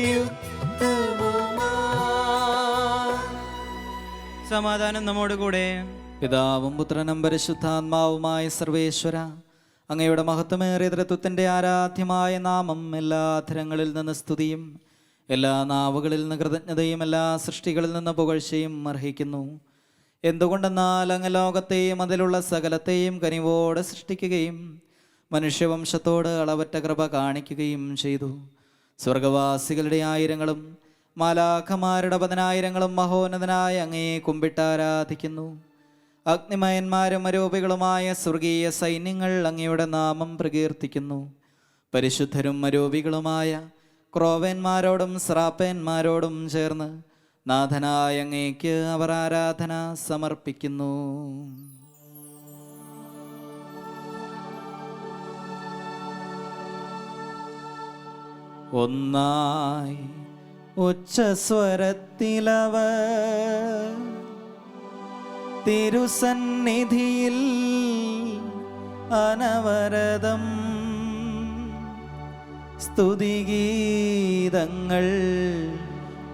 യുക്തവുമാ. സമാധാനം നമ്മോട് കൂടെ. പിതാവും പുത്രനും പരിശുദ്ധാത്മാവുമായ സർവേശ്വര, അങ്ങയുടെ മഹത്വമേറിയ തൃത്വത്തിൻ്റെ ആരാധ്യമായ നാമം എല്ലാ അധരങ്ങളിൽ നിന്ന് സ്തുതിയും എല്ലാ നാവുകളിൽ നിന്ന് കൃതജ്ഞതയും എല്ലാ സൃഷ്ടികളിൽ നിന്ന് പുകഴ്ചയും അർഹിക്കുന്നു. എന്തുകൊണ്ടെന്നാൽ അങ്ങ് ലോകത്തെയും അതിലുള്ള സകലത്തെയും കനിവോടെ സൃഷ്ടിക്കുകയും മനുഷ്യവംശത്തോട് അളവറ്റ കൃപ കാണിക്കുകയും ചെയ്തു. സ്വർഗവാസികളുടെ ആയിരങ്ങളും മാലാഖമാരുടെ പതിനായിരങ്ങളും മഹോന്നതനായ അങ്ങയെ കുമ്പിട്ടാരാധിക്കുന്നു. അഗ്നിമയന്മാരും അരൂപികളുമായ സ്വർഗീയ സൈന്യങ്ങൾ അങ്ങയുടെ നാമം പ്രകീർത്തിക്കുന്നു. പരിശുദ്ധരും അരൂപികളുമായ ക്രോവേന്മാരോടും സ്രാപ്പേന്മാരോടും ചേർന്ന് നാഥനായ അങ്ങേക്ക് അവർ ആരാധന സമർപ്പിക്കുന്നു. ഒന്നായി ഉച്ചസ്വരത്തിലവർ തിരുസന്നിധിയിൽ അനവരതം സ്തുതിഗീതങ്ങൾ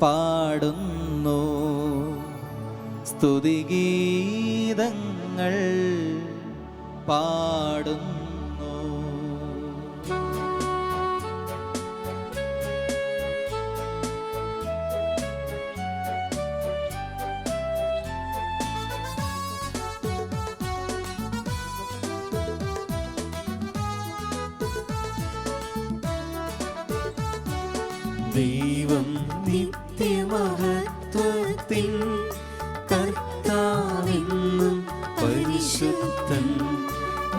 പാടുന്നു. സ്തുതിഗീതങ്ങൾ പാടുന്നു. ദൈവം നിത്യമഹത്വത്തിൻ കർത്താവെന്നും പരിശുദ്ധൻ,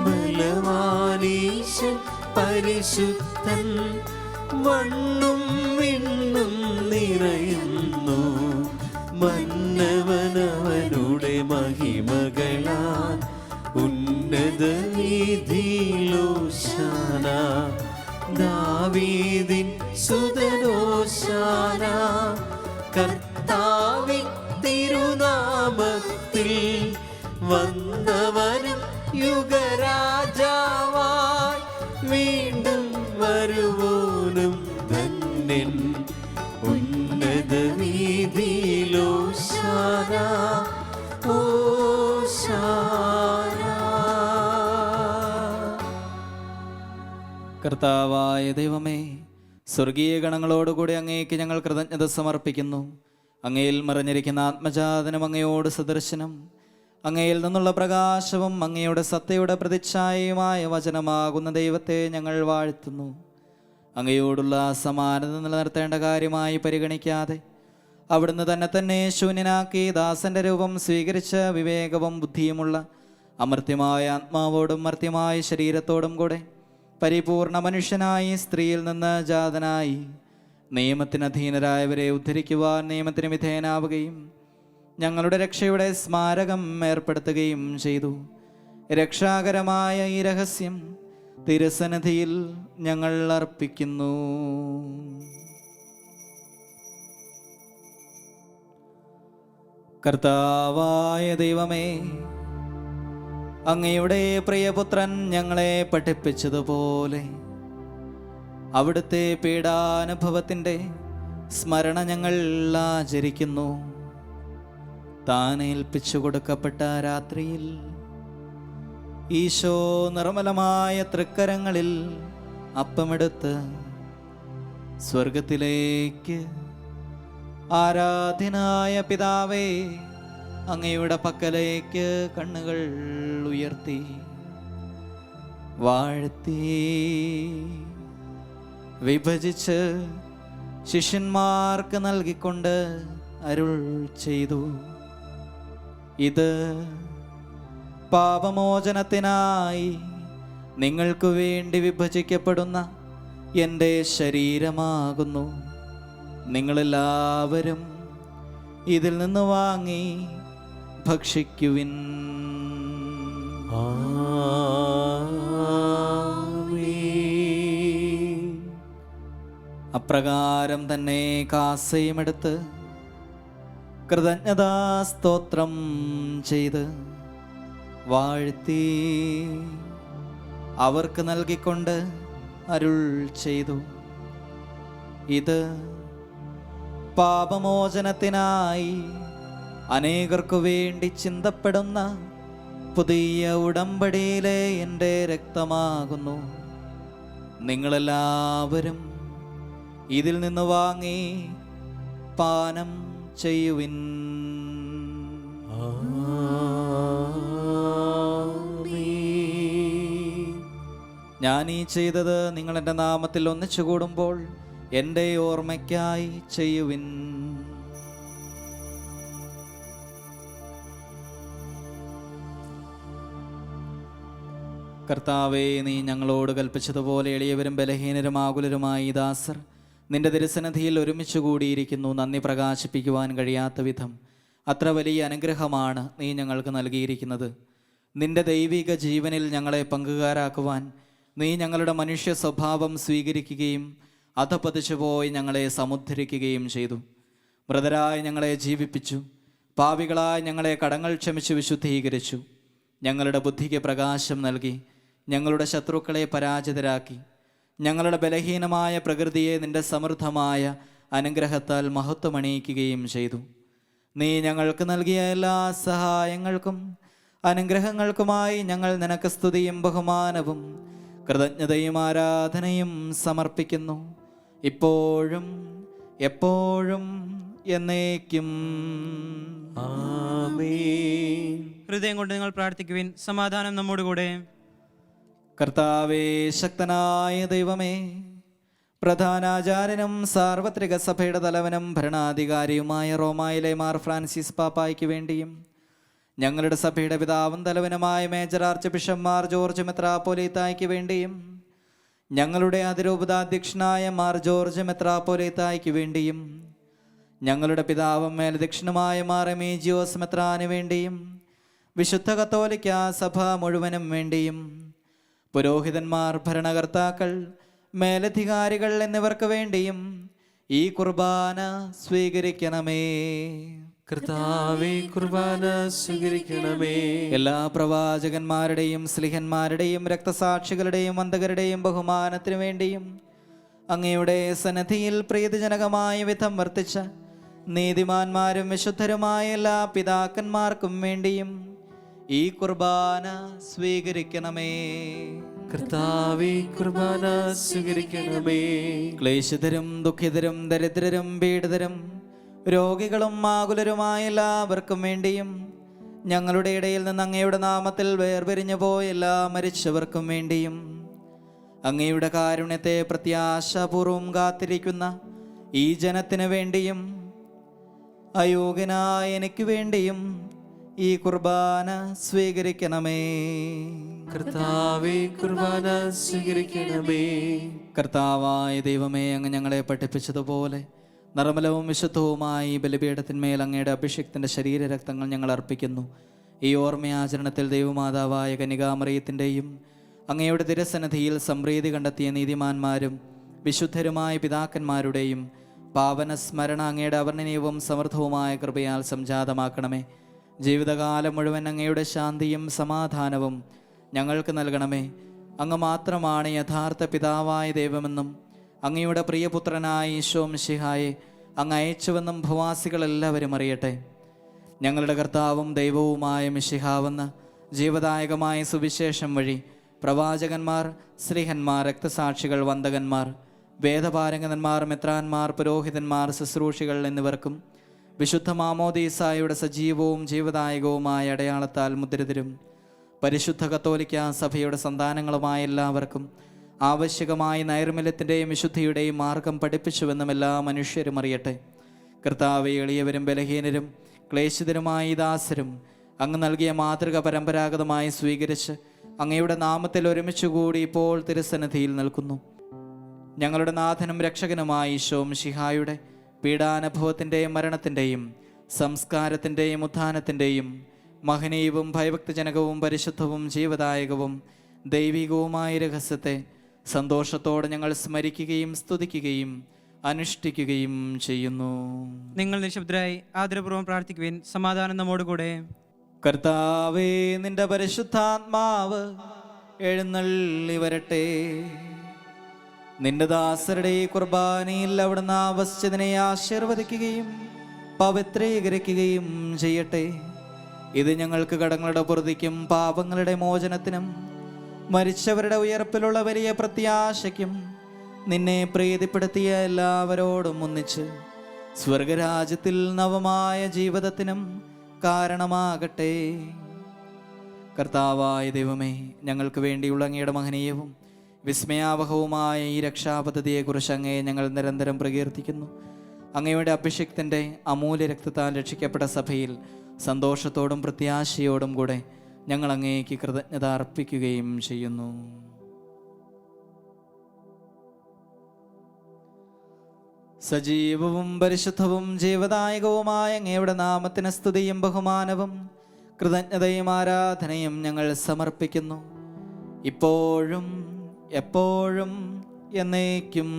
ബലവാനീശൻ പരിശുദ്ധൻ, മണ്ണും വിണ്ണും നിറയുന്നു. മന്നവനവനുടെ മഹിമകളാൽ ഉന്നത വീഥിയിലോശാന. ദാവീദിൻ സുതനോശാന. കർത്താവിൻ തിരുനാമത്തിൽ വന്നവനും യുഗരാജാവായി വീണ്ടും വരുവോനും ധന്യൻ. ഉന്നത വീഥിയിലോശാന ഓശാന. കർത്താവായ ദൈവമേ, സ്വർഗീയ ഗണങ്ങളോടുകൂടി അങ്ങേക്ക് ഞങ്ങൾ കൃതജ്ഞത സമർപ്പിക്കുന്നു. അങ്ങയിൽ മറഞ്ഞിരിക്കുന്ന ആത്മജാതനും അങ്ങയോട് സദർശനം, അങ്ങയിൽ നിന്നുള്ള പ്രകാശവും അങ്ങയുടെ സത്യയുടെ പ്രതിച്ഛായയുമായ വചനമാകുന്ന ദൈവത്തെ ഞങ്ങൾ വാഴ്ത്തുന്നു. അങ്ങയോടുള്ള സമാനത നിലനിർത്തേണ്ട കാര്യമായി പരിഗണിക്കാതെ അവിടുന്ന് തന്നെ ശൂന്യനാക്കി ദാസന്റെ രൂപം സ്വീകരിച്ച വിവേകവും ബുദ്ധിയുമുള്ള അമർത്യമായ ആത്മാവോടും മർത്യമായ ശരീരത്തോടും കൂടെ പരിപൂർണ മനുഷ്യനായി സ്ത്രീയിൽ നിന്ന് ജാതനായി നിയമത്തിന് അധീനരായവരെ ഉദ്ധരിക്കുവാൻ നിയമത്തിന് വിധേയനാവുകയും ഞങ്ങളുടെ രക്ഷയുടെ സ്മാരകം ഏർപ്പെടുത്തുകയും ചെയ്തു. രക്ഷാകരമായ ഈ രഹസ്യം തിരുസന്നിധിയിൽ ഞങ്ങൾ അർപ്പിക്കുന്നു. കർത്താവായ ദൈവമേ, അങ്ങയുടെ പ്രിയപുത്രൻ ഞങ്ങളെ പഠിപ്പിച്ചതുപോലെ അവിടുത്തെ പീഡാനുഭവത്തിൻ്റെ സ്മരണ ഞങ്ങൾ ആചരിക്കുന്നു. താൻ ഏൽപ്പിച്ചു കൊടുക്കപ്പെട്ട രാത്രിയിൽ ഈശോ നിർമ്മലമായ തൃക്കരങ്ങളിൽ അപ്പമെടുത്ത് സ്വർഗത്തിലേക്ക് ആരാധ്യനായ പിതാവേ, അങ്ങയുടെ പക്കലേക്ക് കണ്ണുകൾ ഉയർത്തി വാഴ്ത്തി വിഭജിച്ച് ശിഷ്യന്മാർക്ക് നൽകിക്കൊണ്ട് അരുൾ ചെയ്തു: ഇത് പാപമോചനത്തിനായി നിങ്ങൾക്ക് വേണ്ടി വിഭജിക്കപ്പെടുന്ന എൻ്റെ ശരീരമാകുന്നു. നിങ്ങളെല്ലാവരും ഇതിൽ നിന്ന് വാങ്ങി ഭക്ഷിക്കുവിൻ. അപ്രകാരം തന്നെ കാസയുമെടുത്ത് കൃതജ്ഞതാ സ്തോത്രം ചെയ്ത് വാഴ്ത്തി അവർക്ക് നൽകിക്കൊണ്ട് അരുൾ ചെയ്തു: ഇത് പാപമോചനത്തിനായി അനേകർക്കു വേണ്ടി ചിന്തപ്പെടുന്ന പുതിയ ഉടമ്പടിയിലെ എൻ്റെ രക്തമാകുന്നു. നിങ്ങളെല്ലാവരും ഇതിൽ നിന്ന് വാങ്ങി പാനം ചെയ്യുവിൻ. ഞാൻ ഈ ചെയ്തത് നിങ്ങൾ എൻ്റെ നാമത്തിൽ ഒന്നിച്ചു കൂടുമ്പോൾ എൻ്റെ ഓർമ്മയ്ക്കായി ചെയ്യുവിൻ. കർത്താവേ, നീ ഞങ്ങളോട് കൽപ്പിച്ചതുപോലെ എളിയവരും ബലഹീനരും ആകുലരുമായി ദാസർ നിന്റെ തിരുസന്നിധിയിൽ ഒരുമിച്ച് കൂടിയിരിക്കുന്നു. നന്ദി പ്രകാശിപ്പിക്കുവാൻ കഴിയാത്ത വിധം അത്ര വലിയ അനുഗ്രഹമാണ് നീ ഞങ്ങൾക്ക് നൽകിയിരിക്കുന്നത്. നിന്റെ ദൈവിക ജീവനിൽ ഞങ്ങളെ പങ്കുകാരാക്കുവാൻ നീ ഞങ്ങളുടെ മനുഷ്യ സ്വഭാവം സ്വീകരിക്കുകയും അധപതിച്ചുപോയി ഞങ്ങളെ സമുദ്ധരിക്കുകയും ചെയ്തു. മൃതരായി ഞങ്ങളെ ജീവിപ്പിച്ചു, പാപികളായി ഞങ്ങളെ കടങ്ങൾ ക്ഷമിച്ച് വിശുദ്ധീകരിച്ചു. ഞങ്ങളുടെ ബുദ്ധിക്ക് പ്രകാശം നൽകി, ഞങ്ങളുടെ ശത്രുക്കളെ പരാജിതരാക്കി. ഞങ്ങളുടെ ബലഹീനമായ പ്രകൃതിയെ നിന്റെ സമൃദ്ധമായ അനുഗ്രഹത്താൽ മഹത്വമണിയിക്കുകയും ചെയ്തു. നീ ഞങ്ങൾക്ക് നൽകിയ എല്ലാ സഹായങ്ങൾക്കും അനുഗ്രഹങ്ങൾക്കുമായി ഞങ്ങൾ നിനക്ക് സ്തുതിയും ബഹുമാനവും കൃതജ്ഞതയും ആരാധനയും സമർപ്പിക്കുന്നു, ഇപ്പോഴും എപ്പോഴും എന്നേക്കും. ആമേൻ. ഹൃദയം കൊണ്ട് നിങ്ങൾ പ്രാർത്ഥിക്കുവിൻ. സമാധാനം നമ്മോടുകൂടെ. കർത്താവേ, ശക്തനായ ദൈവമേ, പ്രധാനാചാര്യനും സാർവത്രിക സഭയുടെ തലവനും ഭരണാധികാരിയുമായ റോമായിലെ മാർ ഫ്രാൻസിസ് പാപ്പായ്ക്ക് വേണ്ടിയും ഞങ്ങളുടെ സഭയുടെ പിതാവും തലവനുമായ major archbishop Mar George മെത്രാപ്പോലീത്തായ്ക്ക് വേണ്ടിയും ഞങ്ങളുടെ അതിരൂപതാധ്യക്ഷനായ മാർ ജോർജ് മെത്രാപ്പോലീത്തായ്ക്ക് വേണ്ടിയും ഞങ്ങളുടെ പിതാവും മേലധ്യക്ഷനുമായ മാർ എമീജിയോസ് മെത്രാന് വേണ്ടിയും വിശുദ്ധ കത്തോലിക്ക സഭ മുഴുവനും വേണ്ടിയും പുരോഹിതന്മാർ, ഭരണകർത്താക്കൾ, മേലധികാരികൾ എന്നിവർക്ക് വേണ്ടിയും ഈ കുർബാന സ്വീകരിക്കണമേ. കർത്താവേ, കുർബാന സ്വീകരിക്കണമേ. എല്ലാ പ്രവാചകന്മാരുടെയും സ്ലിഹന്മാരുടെയും രക്തസാക്ഷികളുടെയും വന്ദകരുടെയും ബഹുമാനത്തിനു വേണ്ടിയും അങ്ങയുടെ സന്നിധിയിൽ പ്രീതിജനകമായ വിധം വർത്തിച്ച നീതിമാന്മാരും വിശുദ്ധരുമായ എല്ലാ പിതാക്കന്മാർക്കും വേണ്ടിയും ഈ കുർബാന സ്വീകരിക്കണമേ. കർത്താവേ, കുർബാന സ്വീകരിക്കണമേ. ക്ലേശിതരും ദുഃഖിതരും ദരിദ്രരും പീഡിതരും രോഗികളും ആകുലരുമായ എല്ലാവർക്കും വേണ്ടിയും ഞങ്ങളുടെ ഇടയിൽ നിന്ന് അങ്ങയുടെ നാമത്തിൽ വേർപിരിഞ്ഞു പോയ എല്ലാ മരിച്ചവർക്കും വേണ്ടിയും അങ്ങയുടെ കാരുണ്യത്തെ പ്രത്യാശാപൂർവം കാത്തിരിക്കുന്ന ഈ ജനത്തിന് വേണ്ടിയും അയോഗ്യനായ എനിക്ക് വേണ്ടിയും ഈ കുർബാന സ്വീകരിക്കണമേ. കർത്താവേ, കുർബാന സ്വീകരിക്കണമേ. കർത്താവായ ദൈവമേ, അങ്ങ് ഞങ്ങളെ പഠിപ്പിച്ചതുപോലെ നിർമ്മലവും വിശുദ്ധവുമായി ബലിപീഠത്തിന്മേൽ അങ്ങയുടെ അഭിഷേകത്തിൻ്റെ ശരീരരക്തങ്ങൾ ഞങ്ങൾ അർപ്പിക്കുന്നു. ഈ ഓർമ്മയാചരണത്തിൽ ദൈവമാതാവായ കന്യകാമറിയത്തിൻ്റെയും അങ്ങയുടെ തിരുസന്നിധിയിൽ സംപ്രീതി കണ്ടെത്തിയ നീതിമാന്മാരും വിശുദ്ധരുമായ പിതാക്കന്മാരുടെയും പാവന സ്മരണ അങ്ങയുടെ അവർണ്ണനീയവും സമൃദ്ധവുമായ കൃപയാൽ സംജാതമാക്കണമേ. ജീവിതകാലം മുഴുവൻ അങ്ങയുടെ ശാന്തിയും സമാധാനവും ഞങ്ങൾക്ക് നൽകണമേ. അങ്ങ് മാത്രമാണ് യഥാർത്ഥ പിതാവായ ദൈവമെന്നും അങ്ങയുടെ പ്രിയപുത്രനായ ഈശോ മിശിഹായെ അങ്ങ് അയച്ചുവെന്നും ഭൂവാസികളെല്ലാവരും അറിയട്ടെ. ഞങ്ങളുടെ കർത്താവും ദൈവവുമായ മിശിഹാവെന്ന ജീവദായകമായ സുവിശേഷം വഴി പ്രവാചകന്മാർ, സ്ലിഹന്മാർ, രക്തസാക്ഷികൾ, വന്ദകന്മാർ, വേദപാരംഗതന്മാർ, മെത്രാന്മാർ, പുരോഹിതന്മാർ, ശുശ്രൂഷികൾ എന്നിവർക്കും വിശുദ്ധ മാമോദീസായുടെ സജീവവും ജീവദായകവുമായ അടയാളത്താൽ മുദ്രിതരും പരിശുദ്ധ കത്തോലിക്ക സഭയുടെ സന്താനങ്ങളുമായ എല്ലാവർക്കും ആവശ്യകമായ നൈർമല്യത്തിൻ്റെയും വിശുദ്ധിയുടെയും മാർഗം പഠിപ്പിച്ചുവെന്നും എല്ലാ മനുഷ്യരും അറിയട്ടെ. കർത്താവേ, എളിയവരും ബലഹീനരും ക്ലേശിതരുമായ ദാസരും അങ്ങ് നൽകിയ മാതൃക പരമ്പരാഗതമായി സ്വീകരിച്ച് അങ്ങയുടെ നാമത്തിൽ ഒരുമിച്ചുകൂടി ഇപ്പോൾ തിരുസന്നിധിയിൽ നിൽക്കുന്നു. ഞങ്ങളുടെ നാഥനും രക്ഷകനുമായ ഈശോ മിശിഹായുടെ പീഡാനുഭവത്തിൻ്റെയും മരണത്തിൻ്റെയും സംസ്കാരത്തിൻ്റെയും ഉത്ഥാനത്തിൻ്റെയും മഹനീയവും ഭയഭക്തിജനകവും പരിശുദ്ധവും ജീവദായകവും ദൈവികവുമായ രഹസ്യത്തെ സന്തോഷത്തോടെ ഞങ്ങൾ സ്മരിക്കുകയും സ്തുതിക്കുകയും അനുഷ്ഠിക്കുകയും ചെയ്യുന്നു. നിങ്ങൾ നിശബ്ദരായി ആദരപൂർവ്വം പ്രാർത്ഥിക്കുവിൻ. സമാധാനം നമ്മോടുകൂടെ. കർത്താവേ, നിന്റെ പരിശുദ്ധാത്മാവ് എഴുന്നള്ളി വരട്ടെ. നിന്റെ ദാസരുടെ ഈ കുർബാനയിൽ അവിടുന്ന് ആവശ്യത്തിനെ ആശീർവദിക്കുകയും പവിത്രീകരിക്കുകയും ചെയ്യട്ടെ. ഇത് ഞങ്ങൾക്ക് കടങ്ങളുടെ പൊറുതിക്കും പാപങ്ങളുടെ മോചനത്തിനും മരിച്ചവരുടെ ഉയർപ്പിലുള്ള വലിയ പ്രത്യാശയ്ക്കും നിന്നെ പ്രീതിപ്പെടുത്തിയ എല്ലാവരോടും ഒന്നിച്ച് സ്വർഗരാജ്യത്തിൽ നവമായ ജീവിതത്തിനും കാരണമാകട്ടെ. കർത്താവായ ദൈവമേ, ഞങ്ങൾക്ക് വേണ്ടിയുള്ള അങ്ങയുടെ മഹനീയവും വിസ്മയാവഹവുമായ ഈ രക്ഷാപദ്ധതിയെക്കുറിച്ച് അങ്ങയെ ഞങ്ങൾ നിരന്തരം പ്രകീർത്തിക്കുന്നു. അങ്ങയുടെ അഭിഷിക്തൻ്റെ അമൂല്യ രക്തത്താൽ രക്ഷിക്കപ്പെട്ട സഭയിൽ സന്തോഷത്തോടും പ്രത്യാശയോടും കൂടെ ഞങ്ങൾ അങ്ങേക്ക് കൃതജ്ഞത അർപ്പിക്കുകയും ചെയ്യുന്നു. സജീവവും പരിശുദ്ധവും ജീവദായകവുമായ അങ്ങയുടെ നാമത്തിന് സ്തുതിയും ബഹുമാനവും കൃതജ്ഞതയും ആരാധനയും ഞങ്ങൾ സമർപ്പിക്കുന്നു, ഇപ്പോഴും എപ്പോഴും എന്നേക്കും.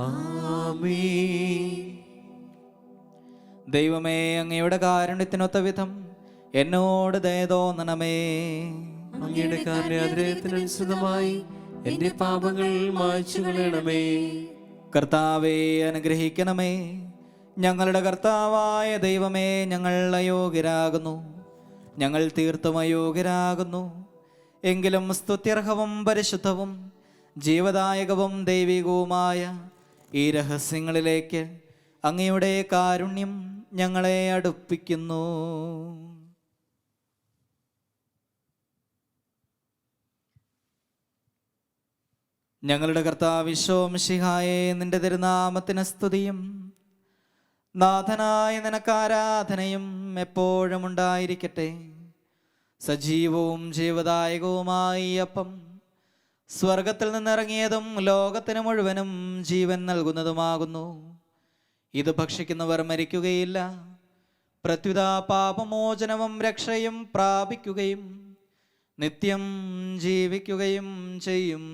ആമേൻ. ദൈവമേ, അങ്ങയുടെ കാരുണ്യത്തിനൊത്ത വിധം എന്നോട് ദയ തോന്നണമേ. അങ്ങയുടെ കാരുണ്യാതിരേയത്തിനനുസൃതമായി എന്റെ പാപങ്ങൾ മായ്ച്ചു കളയണമേ. കർത്താവെ, അനുഗ്രഹിക്കണമേ. ഞങ്ങളുടെ കർത്താവായ ദൈവമേ, ഞങ്ങൾ അയോഗ്യരാകുന്നു, ഞങ്ങൾ തീർത്തും അയോഗ്യരാകുന്നു. എങ്കിലും സ്തുത്യർഹവും പരിശുദ്ധവും ജീവദായകവും ദൈവികവുമായ ഈ രഹസ്യങ്ങളിലേക്ക് അങ്ങയുടെ കാരുണ്യം ഞങ്ങളെ അടുപ്പിക്കുന്നു. ഞങ്ങളുടെ കർത്താവ് മിശിഹായേ, നിന്റെ തിരുനാമത്തിന് സ്തുതിയും നാഥനായ നിനക്ക് ആരാധനയും എപ്പോഴും ഉണ്ടായിരിക്കട്ടെ. സജീവവും ജീവദായകവുമായ ഈ അപ്പം സ്വർഗത്തിൽ നിന്നിറങ്ങിയതും ലോകത്തിന് മുഴുവനും ജീവൻ നൽകുന്നതുമാകുന്നു. ഇത് ഭക്ഷിക്കുന്നവർ മരിക്കുകയില്ല, പ്രത്യുത പാപമോചനവും രക്ഷയും പ്രാപിക്കുകയും നിത്യം ജീവിക്കുകയും ചെയ്യും.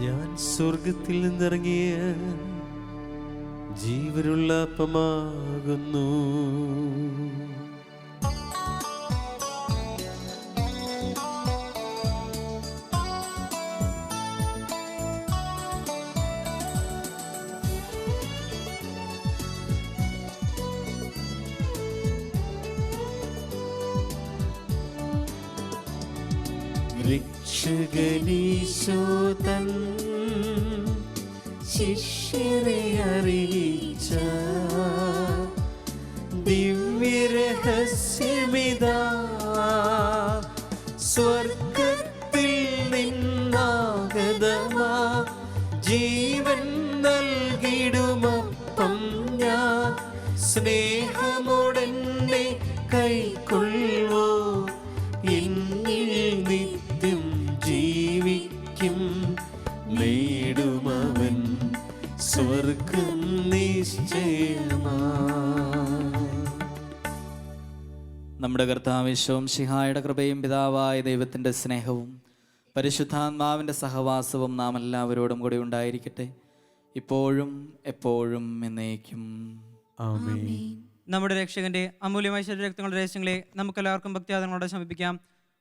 ഞാൻ സ്വർഗത്തിൽ നിന്നിറങ്ങിയ ജീവനുള്ള അപ്പമാകുന്നു. രക്ഷകനീശോ തൻ ശിഷ്യരെ അറിയിച്ച ദിവ്യരഹസ്യമിതാ, സ്വർഗത്തിൽ നിന്നാഗതമാ ജീവൻ നൽകിടുമപ്പം ഞാൻ, സ്നേഹമോടെന്നെ കൈക്കൊള്ളുവോ, എന്നിൽ നിത്യം ജീവിക്കും, നേടുമവൻ സ്വർഗം നിശ്ചയമാ. നമ്മുടെ കർത്താവ് മിശിഹായുടെ കൃപയും പിതാവായ ദൈവത്തിൻ്റെ സ്നേഹവും പരിശുദ്ധാത്മാവിൻ്റെ സഹവാസവും നാം എല്ലാവരോടും കൂടി ഉണ്ടായിരിക്കട്ടെ, ഇപ്പോഴും എപ്പോഴും എന്നേക്കും. ആമേൻ. നമ്മുടെ രക്ഷകന്റെ അമൂല്യമായ ശരീരരക്തങ്ങളുടെ രഹസ്യങ്ങളെ നമുക്കെല്ലാവർക്കും ഭക്തിയാദങ്ങളോടെ സമർപ്പിക്കാം.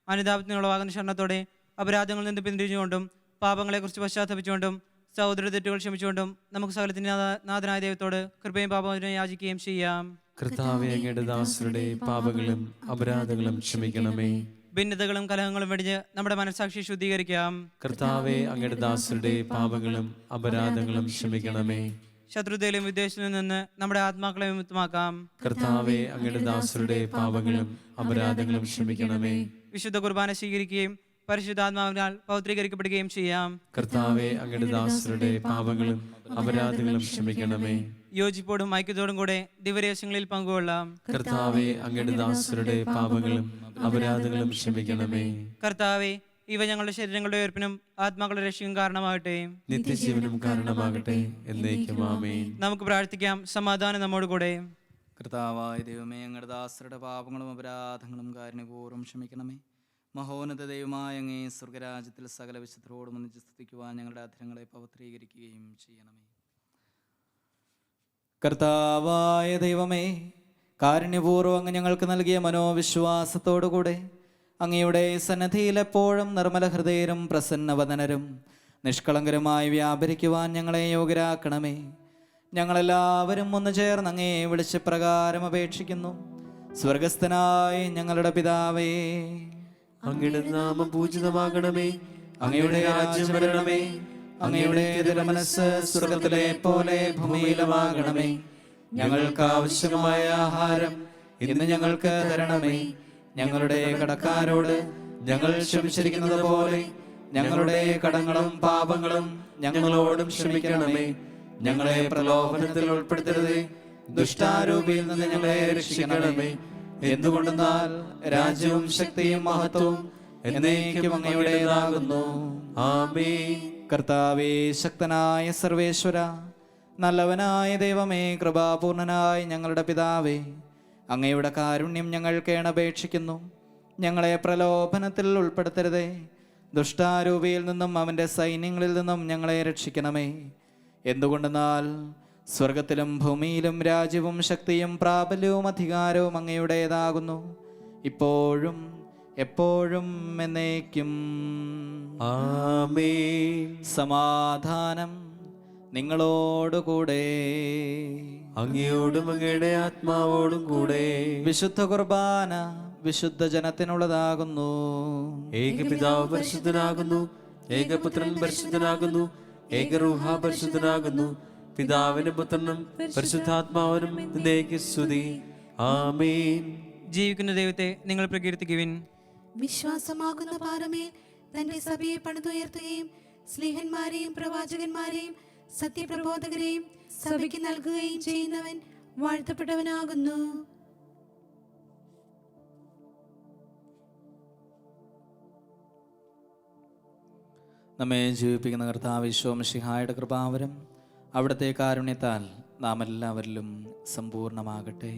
അനുതാപത്തിനുളവാകുന്ന ശരണത്തോടെ അപരാധങ്ങളിൽ നിന്ന് പിന്തിരിഞ്ഞുകൊണ്ടും പാപങ്ങളെക്കുറിച്ച് പശ്ചാത്തപിച്ചുകൊണ്ടും സഹോദര തെറ്റുകൾ ക്ഷമിച്ചുകൊണ്ടും നമുക്ക് സകലത്തിന്റെ നാഥനായ ദൈവത്തോട് കൃപയും പാപമോചനവും യാചിക്കുകയും ചെയ്യാം. കർത്താവേ, അങ്ങയുടെ ദാസരുടെ പാപങ്ങളും അപരാധങ്ങളും ക്ഷമിക്കണമേ. ഭിന്നതകളും കലഹങ്ങളും വെടിഞ്ഞ് നമ്മുടെ മനസ്സാക്ഷി ശുദ്ധീകരിക്കാം. കർത്താവേ, അങ്ങയുടെ ദാസരുടെ പാപങ്ങളും അപരാധങ്ങളും ക്ഷമിക്കണമേ. ശത്രുതയിലും വിദ്വേഷത്തിലും നിന്ന് നമ്മുടെ ആത്മാക്കളെ വിമുക്തമാക്കാം. കർത്താവേ, അങ്ങയുടെ ദാസരുടെ പാപങ്ങളും അപരാധങ്ങളും ക്ഷമിക്കണമേ. വിശുദ്ധ കുർബാന സ്വീകരിക്കുകയും പരിശുദ്ധാത്മാവിനാൽ പൗത്രീകരിക്കപ്പെടുകയും ചെയ്യാം. കർത്താവേ, അങ്ങയുടെ ദാസരുടെ പാപങ്ങളും അപരാധങ്ങളും ക്ഷമിക്കണമേ. യോജിപ്പോടും ഐക്യത്തോടും കൂടെ ദിവ്യരഹസ്യങ്ങളിൽ പങ്കുകൊള്ളാം. കർത്താവേ, അങ്ങയുടെ ദാസരുടെ പാപങ്ങളും അപരാധങ്ങളും ക്ഷമിക്കണമേ. കർത്താവേ, ഇവ ഞങ്ങളുടെ ശരീരങ്ങളുടെ ഉയർപ്പിനും ആത്മാക്കളുടെ രക്ഷയും കാരണമാകട്ടെ, നിത്യജീവനും കാരണമാകട്ടെ, എന്നേക്കും ആമേൻ. നമുക്ക് പ്രാർത്ഥിക്കാം. സമാധാനം നമ്മോട് കൂടെ. കർത്താവായ ദൈവമേ, ഞങ്ങളുടെ ദാസരുടെ പാപങ്ങളും അപരാധങ്ങളും കാരുണ്യപൂർവ്വം ക്ഷമിക്കണമേ. മഹോന്നത ദൈവമായ അങ്ങേ സ്വർഗരാജ്യത്തിൽ സകല വിശുദ്ധരോടും ഒന്നിച്ച് സ്തുതിക്കുവാൻ ഞങ്ങളുടെ അധരങ്ങളെ പവിത്രീകരിക്കുകയും ചെയ്യണമേ. കർത്താവായ ദൈവമേ, കാരുണ്യപൂർവ്വം അങ്ങ് ഞങ്ങൾക്ക് നൽകിയ മനോവിശ്വാസത്തോടുകൂടെ അങ്ങയുടെ സന്നദ്ധിയിൽ എപ്പോഴും നിർമ്മല ഹൃദയരും പ്രസന്നവദനരും നിഷ്കളങ്കരുമായി വ്യാപരിക്കുവാൻ ഞങ്ങളെ യോഗ്യരാക്കണമേ. ഞങ്ങളെല്ലാവരും ഒന്ന് ചേർന്ന് അങ്ങേ വിളിച്ച പ്രകാരം അപേക്ഷിക്കുന്നു. സ്വർഗസ്ഥനായ ഞങ്ങളുടെ പിതാവേ, അങ്ങയുടെ നാമം പൂജിതമാകണമേ. അങ്ങയുടെ രാജ്യം വരണമേ. അങ്ങയുടെ തിരുമനസ്സ് സ്വർഗത്തിലെ പോലെ ഭൂമിയിലുമാകണമേ. ഞങ്ങൾക്ക് ആവശ്യമായ ആഹാരം ഇന്ന് ഞങ്ങൾക്ക് തരണമേ. ഞങ്ങളുടെ കടക്കാരോട് ഞങ്ങൾ ക്ഷമിച്ചിരിക്കുന്നത് പോലെ ഞങ്ങളുടെ കടങ്ങളും പാപങ്ങളും ഞങ്ങളോടും ക്ഷമിക്കണമേ. ഞങ്ങളെ പ്രലോഭനത്തിൽ ഉൾപ്പെടുത്തരുതേ, ദുഷ്ടാരൂപിയിൽ നിന്ന് ഞങ്ങളെ രക്ഷിക്കണമേ. എന്തുകൊണ്ടെന്നാൽ രാജ്യവും ശക്തിയും മഹത്വവും എന്നേക്കും അങ്ങയുടേതാകുന്നു. ആമേൻ. കർത്താവേ, ശക്തനായ സർവേശ്വര, നല്ലവനായ ദൈവമേ, കൃപാപൂർണനായ ഞങ്ങളുടെ പിതാവേ, അങ്ങയുടെ കാരുണ്യം ഞങ്ങൾ കേണപേക്ഷിക്കുന്നു. ഞങ്ങളെ പ്രലോഭനത്തിൽ ഉൾപ്പെടുത്തരുതേ, ദുഷ്ടാരൂപിയിൽ നിന്നും അവൻ്റെ സൈന്യങ്ങളിൽ നിന്നും ഞങ്ങളെ രക്ഷിക്കണമേ. എന്തുകൊണ്ടെന്നാൽ സ്വർഗത്തിലും ഭൂമിയിലും രാജ്യവും ശക്തിയും പ്രാബല്യവും അധികാരവും അങ്ങയുടേതാകുന്നു, ഇപ്പോഴും എപ്പോഴും എന്നേക്കും. ആമേൻ. സമാധാനം നിങ്ങളോടുകൂടെ. അങ്ങയോടും അങ്ങയുടെ ആത്മാവോടും കൂടെ. വിശുദ്ധ കുർബാന വിശുദ്ധ ജനത്തിനുള്ളതാകുന്നു. ഏകപിതാവ് പരിശുദ്ധനാകുന്നു, ഏകപുത്രൻ പരിശുദ്ധനാകുന്നു, ഏകരൂഹ പരിശുദ്ധനാകുന്നു. പിതാവിനും പുത്രനും പരിശുദ്ധാത്മാവിനും എന്നേക്ക് സ്തുതി. ആമേൻ. ജീവിക്കുന്ന ദൈവത്തെ നിങ്ങൾ പ്രകീർത്തിക്കുവിൻ. വിശ്വാസമാകുന്ന പാറമേൽ തന്റെ സഭയെ പണിതുയർത്തുകയും സ്ലീഹന്മാരെയും പ്രവാചകന്മാരെയും സത്യപ്രബോധകരെയും സഭയ്ക്ക് നൽകുകയും ചെയ്യുന്നവൻ വാഴ്ത്തപ്പെട്ടവനാകുന്നു. നമ്മെ ജീവിപ്പിക്കുന്ന കർത്താവ് ഈശോ മിശിഹായുടെ കൃപാവരം അവിടുത്തെ കാരുണ്യത്താൽ നാം എല്ലാവരിലും സമ്പൂർണ്ണമാകട്ടെ.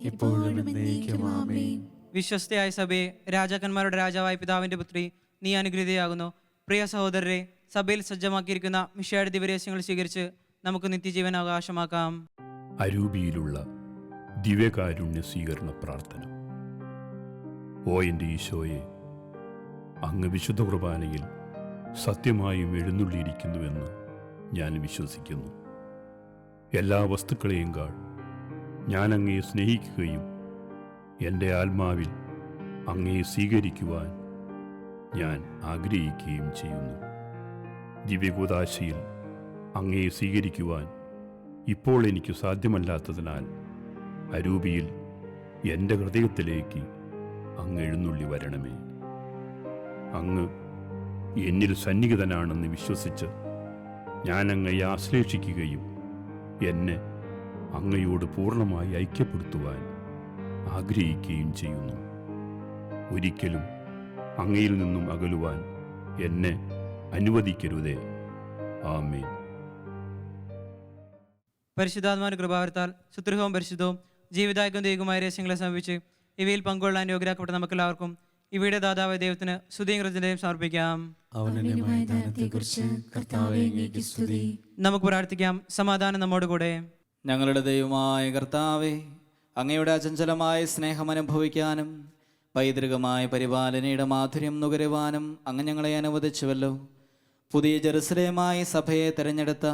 ഇപ്പോഴും എന്നേക്കും ആമേൻ. വിശ്വസ്തയായ സഭയെ, രാജാക്കന്മാരുടെ രാജാവായ പിതാവിന്റെ പുത്രി, നീ അനുഗ്രഹീതയാകുന്നു. പ്രിയ സഹോദരരെ, സഭയിൽ സജ്ജമാക്കിയിരിക്കുന്ന മിശിഹായുടെ ദിവ്യരഹസ്യങ്ങൾ സ്വീകരിച്ച് നമുക്ക് നിത്യജീവൻ അവകാശമാക്കാം. അരൂപിയിലുള്ള ദിവ്യകാരുണ്യ സ്വീകരണ പ്രാർത്ഥന. ഓ എൻ്റെ ഈശോയെ, അങ്ങ് വിശുദ്ധ കുർബാനയിൽ സത്യമായും എഴുന്നള്ളിയിരിക്കുന്നുവെന്ന് ഞാൻ വിശ്വസിക്കുന്നു. എല്ലാ വസ്തുക്കളെയും കാൾ ഞാൻ അങ്ങയെ സ്നേഹിക്കുകയും എൻ്റെ ആത്മാവിൽ അങ്ങയെ സ്വീകരിക്കുവാൻ ഞാൻ ആഗ്രഹിക്കുകയും ചെയ്യുന്നു. ദിവ്യകൂദാശയിൽ അങ്ങയെ സ്വീകരിക്കുവാൻ ഇപ്പോൾ എനിക്ക് സാധ്യമല്ലാത്തതിനാൽ അരൂപിയിൽ എൻ്റെ ഹൃദയത്തിലേക്ക് അങ്ങ് എഴുന്നള്ളി വരണമേ. അങ്ങ് എന്നിൽ സന്നിഹിതനാണെന്ന് വിശ്വസിച്ച് ഞാൻ അങ്ങയെ ആശ്ലേഷിക്കുകയും എന്നെ അങ്ങയോട് പൂർണ്ണമായി ഐക്യപ്പെടുത്തുവാൻ ആഗ്രഹിക്കുകയും ചെയ്യുന്നു. ഒരിക്കലും അങ്ങയിൽ നിന്നും അകലുവാൻ എന്നെ അനുവദിക്കരുതേ. ആമേൻ. പരിശുദ്ധാത്മാവിന്റെ കൃപാവരത്താൽ സുത്രഹവും പരിശുദ്ധവും ജീവിതായകം ദൈവമായ രഹസ്യങ്ങളെ സമീപിച്ച് ഇവയിൽ പങ്കുകൊള്ളാൻ യോഗ്യരാക്കപ്പെട്ട നമുക്കെല്ലാവർക്കും ഇവയുടെ ദാതാവായ ദൈവത്തിന് സ്തുതിയും കൃതജ്ഞതയും സമർപ്പിക്കാം. അവനുമായ ദാനത്തെക്കുറിച്ച് കർത്താവേ അങ്ങേക്ക് സ്തുതി. നമുക്ക് പ്രാർത്ഥിക്കാം. സമാധാനം നമ്മോടുകൂടെ. ഞങ്ങളുടെ ദൈവമായ കർത്താവേ, അങ്ങയുടെ അചഞ്ചലമായ സ്നേഹം അനുഭവിക്കാനും പൈതൃകമായ പരിപാലനയുടെ മാധുര്യം നുകരുവാനും അങ്ങ് ഞങ്ങളെ അനുവദിച്ചുവല്ലോ. പുതിയ ജെറുസലേമായി സഭയെ തിരഞ്ഞെടുത്ത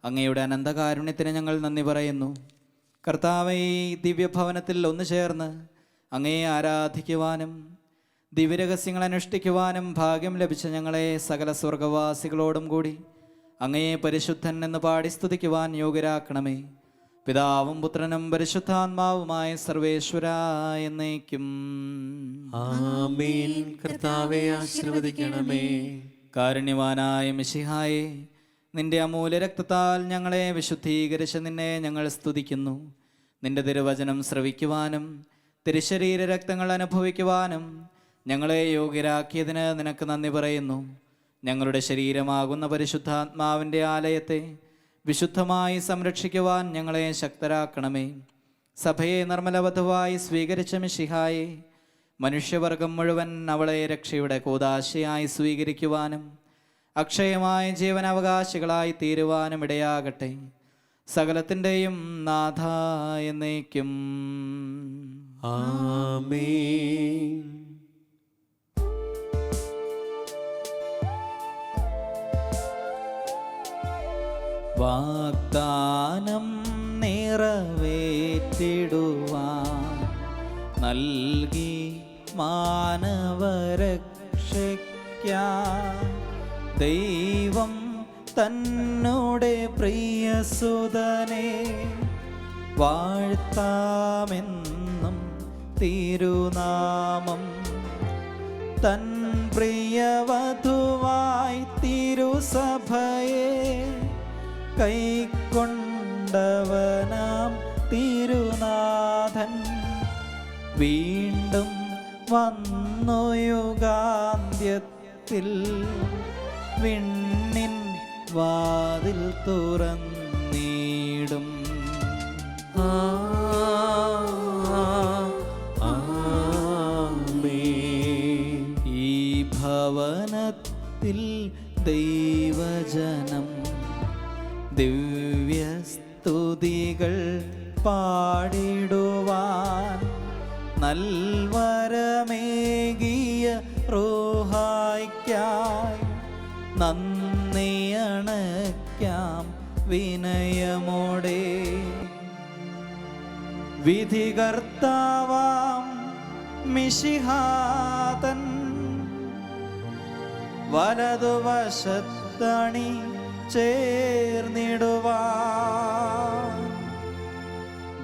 അങ്ങയുടെ അനന്തകാരുണ്യത്തിന് ഞങ്ങൾ നന്ദി പറയുന്നു. കർത്താവേ, ഈ ദിവ്യഭവനത്തിൽ ഒന്നു ചേർന്ന് അങ്ങയെ ആരാധിക്കുവാനും ദിവ്യരഹസ്യങ്ങൾ അനുഷ്ഠിക്കുവാനും ഭാഗ്യം ലഭിച്ച ഞങ്ങളെ സകല സ്വർഗവാസികളോടും കൂടി അങ്ങയെ പരിശുദ്ധൻ എന്ന് പാടി സ്തുതിക്കുവാൻ യോഗ്യരാക്കണമേ. പിതാവും പുത്രനും പരിശുദ്ധാത്മാവുമായ സർവേശ്വരാ എന്നേക്കും ആമേൻ. കർത്താവേ ആശീർവദിക്കണമേ. കാരുണ്യവാനായ മിശിഹായെ, നിന്റെ അമൂല്യ രക്തത്താൽ ഞങ്ങളെ വിശുദ്ധീകരിച്ച് നിന്നെ ഞങ്ങൾ സ്തുതിക്കുന്നു. നിന്റെ തിരുവചനം ശ്രവിക്കുവാനും തിരുശരീര രക്തങ്ങൾ അനുഭവിക്കുവാനും ഞങ്ങളെ യോഗ്യരാക്കിയതിന് നിനക്ക് നന്ദി പറയുന്നു. ഞങ്ങളുടെ ശരീരമാകുന്ന പരിശുദ്ധാത്മാവിൻ്റെ ആലയത്തെ വിശുദ്ധമായി സംരക്ഷിക്കുവാൻ ഞങ്ങളെ ശക്തരാക്കണമേ. സഭയെ നിർമ്മലവധുവായി സ്വീകരിച്ച മിശിഹായെ, മനുഷ്യവർഗം മുഴുവൻ അവളെ രക്ഷയുടെ കൂദാശയായി സ്വീകരിക്കുവാനും അക്ഷയമായ ജീവനാവകാശികളായി തീരുവാനും ഇടയാകട്ടെ. സകലത്തിൻ്റെയും നാഥ എന്നേക്കും ആമേൻ. വാഗ്ദാനം നിറവേറ്റിടുവാൻ നൽകി മാനവരക്ഷയ്ക്കായി ദൈവം തന്നോടെ പ്രിയസുതനെ വാഴ്ത്താമെന്നും തിരുനാമം തൻ പ്രിയവധുവായി തിരുസഭയെ കൈക്കൊണ്ടവനാം തിരുനാഥൻ വീണ്ടും വന്നു യുഗാന്ത്യത്തിൽ വിണ്ണിൻ വാതിൽ തുറന്നിടും. ഈ ഭവനത്തിൽ ദൈവജനം ദിവ്യസ്തുതികൾ പാടിടുവാൻ നൽവരമേകിയ റൂഹായ്ക്കായി നന്ദിയണയ്ക്കാം വിനയമോടെ. വിധികർത്താവാം മിശിഹാതൻ വലതുവശത്തണി ചേർന്നിടുവാൻ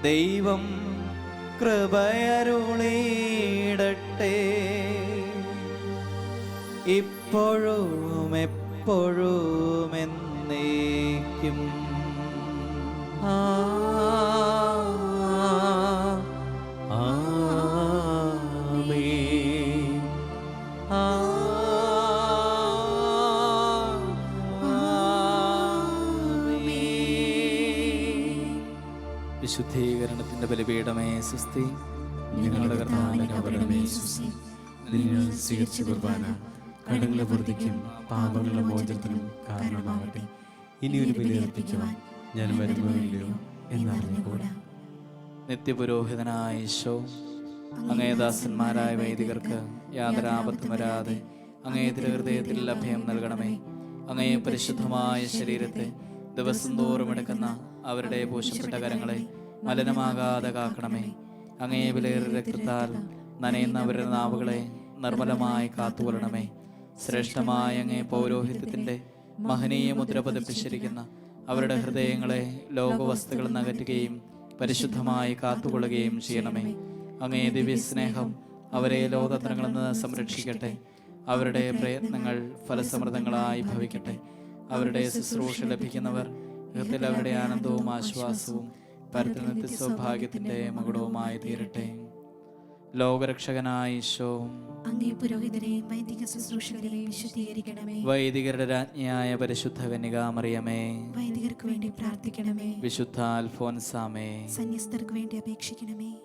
ദൈവം കൃപയരുളിയിടട്ടെ. ഇപ്പോഴും എപ്പോഴും എന്നേക്കും. വിശുദ്ധീകരണത്തിന്റെ ബലിപീഠമേ സുസ്തി. ഞങ്ങളുടെ കർത്താവിന്റെ കബറിടമേ സുസ്തി. നിങ്ങൾ സ്വീകരിച്ച കുർബാന കടങ്ങളുടെ വൃദ്ധിക്കും പാപങ്ങളുടെ മോചനത്തിനും കാരണമാകട്ടെ. ഇനി ഒരു ബലി അർപ്പിക്കുവാൻ ഞാൻ വരുമോ ഇല്ലയോ എന്നറിഞ്ഞുകൂടാ. നിത്യപുരോഹിതനായ ഈശോ, അങ്ങേ ദാസന്മാരായ വൈദികർക്ക് യാതൊരാപത്തും വരാതെ അങ്ങേ തിരുഹൃദയത്തിൽ അഭയം നൽകണമേ. അങ്ങേ പരിശുദ്ധമായ ശരീരത്തെ ദിവസം തോറും എടുക്കുന്ന അവരുടെ പൂശപ്പെട്ട കരങ്ങളെ മലിനമാകാതെ കാക്കണമേ. അങ്ങേ വിലയേറിയ രക്തത്താൽ നനയുന്ന അവരുടെ നാവുകളെ നിർമ്മലമായി കാത്തുകൊള്ളണമേ. ശ്രേഷ്ഠമായ അങ്ങേ പൗരോഹിത്യത്തിന്റെ മഹനീയ മുദ്ര പതിപ്പിച്ചിരിക്കുന്ന അവരുടെ ഹൃദയങ്ങളെ ലോകവസ്തുക്കൾ നകറ്റുകയും പരിശുദ്ധമായി കാത്തുകൊള്ളുകയും ചെയ്യണമേ. അങ്ങേ ദിവ്യസ്നേഹം അവരെ ലോകതന്ത്രങ്ങളിൽ നിന്ന് സംരക്ഷിക്കട്ടെ. അവരുടെ പ്രയത്നങ്ങൾ ഫലസമൃദ്ധങ്ങളായി ഭവിക്കട്ടെ. അവരുടെ ശുശ്രൂഷ ലഭിക്കുന്നവർ ഹൃദയത്തിൽ അവരുടെ ആനന്ദവും ആശ്വാസവും പരത്തിനത്തെ സൗഭാഗ്യത്തിന്റെ മകുടവുമായി തീരട്ടെ. ലോകരക്ഷകനായ ഈശോ, അങ്ങേ പുരോഹിതരെയും വൈദിക ശുശ്രൂഷകരെയും വിശുദ്ധീകരിക്കണമേ. വൈദികരുടെ രാജ്ഞിയായ പരിശുദ്ധ കന്യകാമറിയമേ, വൈദികർക്ക് വേണ്ടി പ്രാർത്ഥിക്കണമേ. വിശുദ്ധ അൽഫോൻസാമേ, സന്യസ്തർക്ക് വേണ്ടി അപേക്ഷിക്കണമേ.